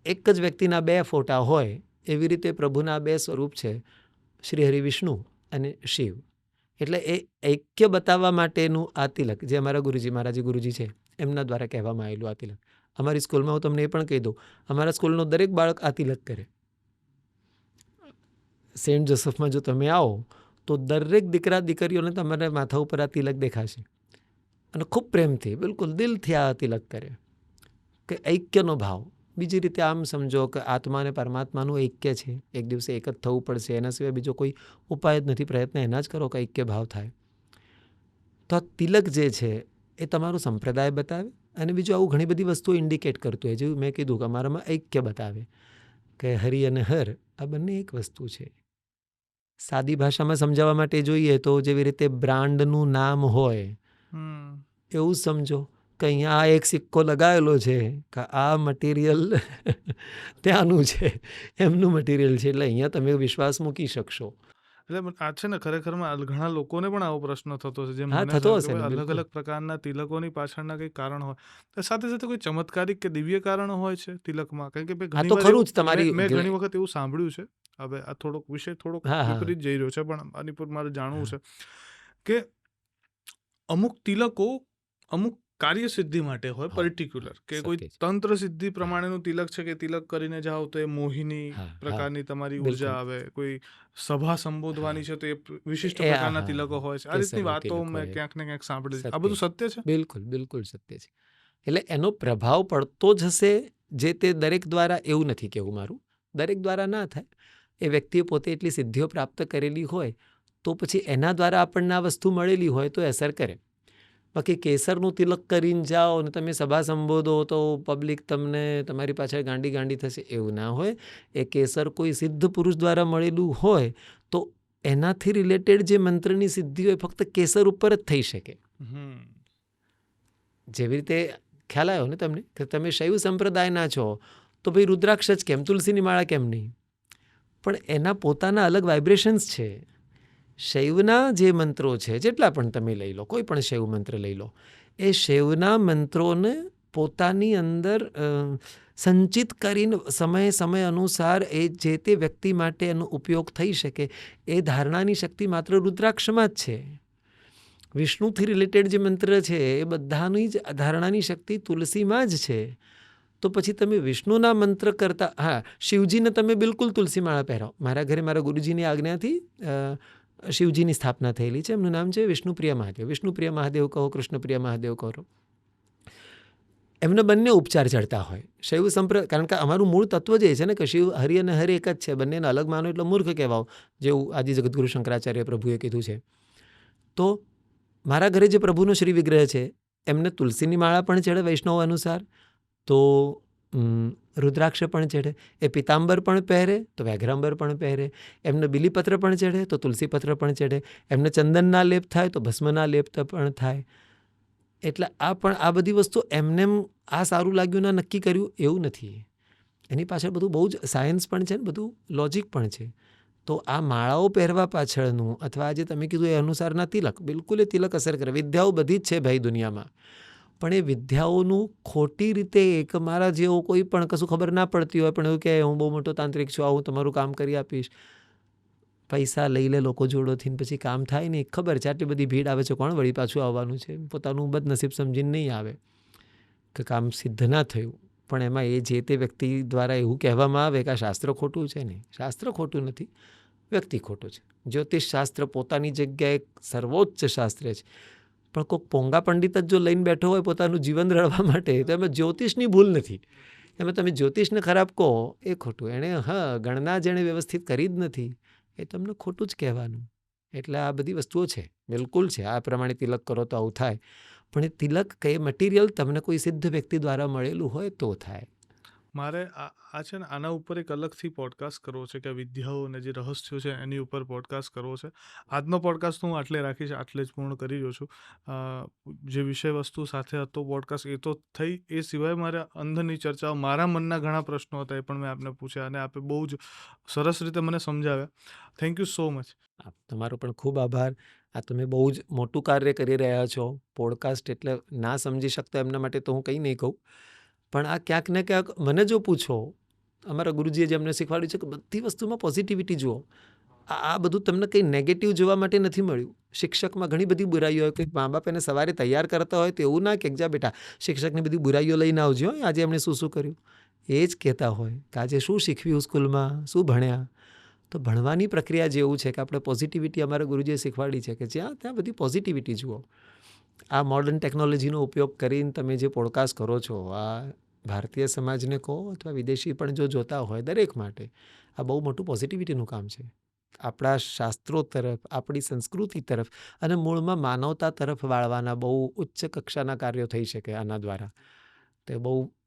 એક જ વ્યક્તિના બે ફોટા હોય એવી રીતે પ્રભુના બે સ્વરૂપ છે, શ્રી હરિ વિષ્ણુ અને શિવ. એટલે એ ઐક્ય બતાવવા માટેનું આ તિલક જે અમારા ગુરુજી મહારાજી ગુરુજી છે એમના દ્વારા કહેવામાં આવેલું આ તિલક. અમારી સ્કૂલમાં હું તમને એ પણ કહી દઉં, અમારા સ્કૂલનો દરેક બાળક આ તિલક કરે. સેન્ટ જોસફમાં જો તમે આવો તો દરેક દીકરા દીકરીઓને તમારા માથા ઉપર આ તિલક દેખાશે અને ખૂબ પ્રેમથી બિલકુલ દિલથી આ તિલક કરે કે ઐક્યનો ભાવ. બીજી રીતે આમ સમજો કે આત્મા અને પરમાત્માનું ઐક્ય છે, એક દિવસે એક જ થવું પડશે, એના સિવાય બીજો કોઈ ઉપાય જ નથી. પ્રયત્ન એના જ કરો કે ઐક્ય ભાવ થાય. તો આ તિલક જે છે એ તમારો સંપ્રદાય બતાવે અને બીજું આવું ઘણી બધી વસ્તુઓ ઇન્ડિકેટ કરતું હોય. જેવું મેં કીધું કે અમારામાં ઐક્ય બતાવે કે હરિ અને હર આ બંને એક વસ્તુ છે. સાદી ભાષામાં સમજાવવા માટે જોઈએ તો જેવી રીતે બ્રાન્ડનું નામ હોય હમ. એવું સમજો કે અહીંયા આ એક સિક્કો લગાવેલો છે કે આ મટીરિયલ ત્યાંનું છે, એમનું મટીરિયલ છે, એટલે અહીંયા તમે વિશ્વાસ મૂકી શકશો. એટલે આ છે ને, ખરેખરમાં ઘણા લોકોને પણ આવો પ્રશ્ન થતો છે, જેમ હા મને થતો થયો કે હશે ને, ભાઈ અલગ બિલકુલ. અલગ પ્રકારના તિલકોની પાછળના કંઈક કારણ હોય. તો સાથે સાથે કોઈ ચમત્કારિક કે દિવ્ય કારણો હોય છે તિલકમાં? કારણ કે ભાઈ આ ઘણી તો વાર ખરું એવું જ તમારી મેં ઘણી વખત એવું સાંભળ્યું છે. હવે આ થોડોક વિષય થોડોક હા હા વિપરીત જઈ રહ્યો છે, પણ આની પર મારે જાણવું હા, છે કે અમુક તિલકો અમુક કાર્યસિદ્ધિ માટે હોય, હા પર્ટિક્યુલર કે સત્ય કોઈ છે. તંત્ર સિદ્ધિ હા પ્રમાણેનું તિલક છે કે તિલક કરીને જાઓ તો એ મોહિની હા હા પ્રકારની તમારી ઉર્જા બિલકુલ. આવે. કોઈ સભા હા સંબોધવાની છે તો એ વિશિષ્ટ એ પ્રકારના હા તિલકો હોય છે. આ રીતની કેસરનું વાતો તિલક મેં હોય, ક્યાંક ને ક્યાંક સાંભળી છે. સત્ય આ છે. બધું સત્ય છે? બિલકુલ બિલકુલ સત્ય છે. એટલે એનો પ્રભાવ પડતો જ હશે. જે તે દરેક દ્વારા એવું નથી કહેવું મારું, દરેક દ્વારા ના થાય. એ વ્યક્તિએ પોતે એટલી સિદ્ધિઓ પ્રાપ્ત કરેલી હોય તો પછી એના દ્વારા આપણને આ વસ્તુ મળેલી હોય તો અસર કરે. બાકી કેસરનું તિલક કરીને જાઓ અને તમે સભા સંબોધો તો પબ્લિક તમને તમારી પાછળ ગાંડી ગાંડી થશે, એવું ના હોય. એ કેસર કોઈ સિદ્ધ પુરુષ દ્વારા મળેલું હોય તો એનાથી રિલેટેડ જે મંત્રની સિદ્ધિ હોય ફક્ત કેસર ઉપર જ થઈ શકે. હમ. જેવી રીતે ખ્યાલ આવ્યો ને તમને કે તમે શૈવ સંપ્રદાયના છો તો ભાઈ રુદ્રાક્ષ જ કેમ, તુલસીની માળા કેમ નહીં? પણ એના પોતાના અલગ વાઇબ્રેશન્સ છે. શૈવના જે મંત્રો છે, જેટલા પણ તમે લઈ લો, કોઈ પણ શૈવ મંત્ર લઈ લો, એ શૈવના મંત્રોને પોતાની અંદર સંચિત કરીને સમય અનુસાર એ જે તે વ્યક્તિ માટે એનો ઉપયોગ થઈ શકે એ ધારણાની શક્તિ માત્ર રુદ્રાક્ષમાં જ છે. વિષ્ણુથી રિલેટેડ જે મંત્ર છે એ બધાની જ ધારણાની શક્તિ તુલસીમાં જ છે. તો પછી તમે વિષ્ણુના મંત્ર કરતા, હા શિવજીને તમે બિલકુલ તુલસી માળા પહેરાવો. મારા ઘરે મારા ગુરુજીની આજ્ઞાથી શિવજીની સ્થાપના થયેલી છે. એમનું નામ છે વિષ્ણુપ્રિય મહાદેવ. વિષ્ણુપ્રિય મહાદેવ કહો, કૃષ્ણપ્રિય મહાદેવ કહો, એમને બંને ઉપચાર ચડતા હોય. શૈવ કારણ કે અમારું મૂળ તત્વ જે છે ને કે શિવ હરિ અને હરિ એક જ છે, બંનેને અલગ માનો એટલે મૂર્ખ કહેવાઓ, જેવું આદિ જગદગુરુ શંકરાચાર્ય પ્રભુએ કીધું છે. તો મારા ઘરે જે પ્રભુનો શ્રી વિગ્રહ છે એમને તુલસીની માળા પણ ચડે વૈષ્ણવ અનુસાર, તો રુદ્રાક્ષ પણ ચડે. એ પિતાંબર પણ પહેરે તો વ્યાઘ્રાંબર પણ પહેરે. એમને બિલીપત્ર પણ ચડે તો તુલસીપત્ર પણ ચડે. એમને ચંદનના લેપ થાય તો ભસ્મના લેપ પણ થાય. એટલે આ બધી વસ્તુ એમનેમ આ સારું લાગ્યું ના નક્કી કર્યું એવું નથી. એની પાછળ બધું બહુ જ સાયન્સ પણ છે ને બધું લોજિક પણ છે. તો આ માળાઓ પહેરવા પાછળનું અથવા આજે તમે કીધું એ અનુસારના તિલક, બિલકુલ એ તિલક અસર કરે. વિદ્યાઓ બધી જ છે ભાઈ દુનિયામાં, પણ એ વિદ્યાઓનું ખોટી રીતે એક મારા જેવો કોઈ પણ કશું ખબર ના પડતી હોય પણ એવું કહે હું બહુ મોટો તાંત્રિક છું, હું તમારું કામ કરી આપીશ, પૈસા લઈ લે લોકો જોડોથી, પછી કામ થાય નહીં. ખબર છે આટલી બધી ભીડ આવે છે, કોણ વળી પાછું આવવાનું છે? પોતાનું બદનસીબ સમજીને નહીં આવે કે કામ સિદ્ધ ના થયું. પણ એમાં એ જે તે વ્યક્તિ દ્વારા એવું કહેવામાં આવે કે આ શાસ્ત્ર ખોટું છે. નહીં, શાસ્ત્ર ખોટું નથી, વ્યક્તિ ખોટું છે. જ્યોતિષ શાસ્ત્ર પોતાની જગ્યાએ સર્વોચ્ચ શાસ્ત્ર છે, પણ કોઈક પોંગા પંડિત જ જો લઈને બેઠો હોય પોતાનું જીવન રળવા માટે, તો એમાં જ્યોતિષની ભૂલ નથી. એમાં તમે જ્યોતિષને ખરાબ કહો એ ખોટું. એણે ગણના જેણે વ્યવસ્થિત કરી જ નથી, એ તમને ખોટું જ કહેવાનું. એટલે આ બધી વસ્તુઓ છે, બિલકુલ છે. આ પ્રમાણે તિલક કરો તો આવું થાય. પણ એ તિલક કઈ મટીરિયલ તમને કોઈ સિદ્ધ વ્યક્તિ દ્વારા મળેલું હોય તો થાય. મારે આ છે ને આના ઉપર એક અલગથી પોડકાસ્ટ કરવો છે, કે વિદ્યાઓ અને જે રહસ્યો છે એની ઉપર પોડકાસ્ટ કરવો છે. આજનો પોડકાસ્ટ હું આટલે રાખીશ, આટલે જ પૂર્ણ કરી રહ્યો છું. જે વિષય વસ્તુ સાથે હતો પોડકાસ્ટ એ તો થઈ, એ સિવાય મારે અંદરની ચર્ચાઓ, મારા મનના ઘણા પ્રશ્નો હતા, એ પણ મેં આપને પૂછ્યા અને આપે બહુ જ સરસ રીતે મને સમજાવ્યા. Thank you so much. તમારો પણ ખૂબ આભાર. આ તમે બહુ જ મોટું કાર્ય કરી રહ્યા છો. પોડકાસ્ટ એટલે ના સમજી શકતા એમના માટે તો હું કંઈ નહીં કહું, પણ આ ક્યાંક ને ક્યાંક મને જો પૂછો, અમારા ગુરુજીએ જે અમને શીખવાડ્યું છે કે બધી વસ્તુમાં પોઝિટિવિટી જુઓ. આ બધું તમને કંઈ નેગેટિવ જોવા માટે નથી મળ્યું. શિક્ષકમાં ઘણી બધી બુરાઈઓ હોય. કંઈક મા બાપ એને સવારે તૈયાર કરતા હોય તો એવું ના કે જા બેટા શિક્ષકની બધી બુરાઈઓ લઈને આવજો, આજે એમણે શું કર્યું. એ જ કહેતા હોય કે આજે શું શીખવ્યું સ્કૂલમાં, શું ભણ્યા. તો ભણવાની પ્રક્રિયા જેવું છે કે આપણે પોઝિટિવિટી અમારા ગુરુજીએ શીખવાડી છે કે જ્યાં ત્યાં બધી પોઝિટિવિટી જુઓ. આ મોડર્ન ટેકનોલોજીનો ઉપયોગ કરીને તમે જે પોડકાસ્ટ કરો છો, આ ભારતીય સમાજને કહો અથવા વિદેશી પણ જો જોતા હોય, દરેક માટે આ બહુ મોટું પોઝિટિવિટીનું કામ છે. આપણા શાસ્ત્રો તરફ, આપણી સંસ્કૃતિ તરફ અને મૂળમાં માનવતા તરફ વાળવાના બહુ ઉચ્ચ કક્ષાના કાર્યો થઈ શકે આના દ્વારા. તો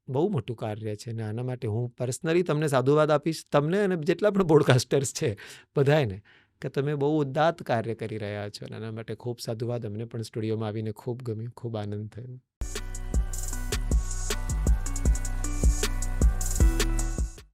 બહુ મોટું કાર્ય છે અને આના માટે હું પર્સનલી તમને સાધુવાદ આપીશ, તમને અને જેટલા પણ પોડકાસ્ટર્સ છે બધાને, કે તમે બહુ ઉદાત્ત કાર્ય કરી રહ્યા છો અને આના માટે ખૂબ સાધુવાદ. અમને પણ સ્ટુડિયોમાં આવીને ખૂબ ગમ્યું, ખૂબ આનંદ થયો.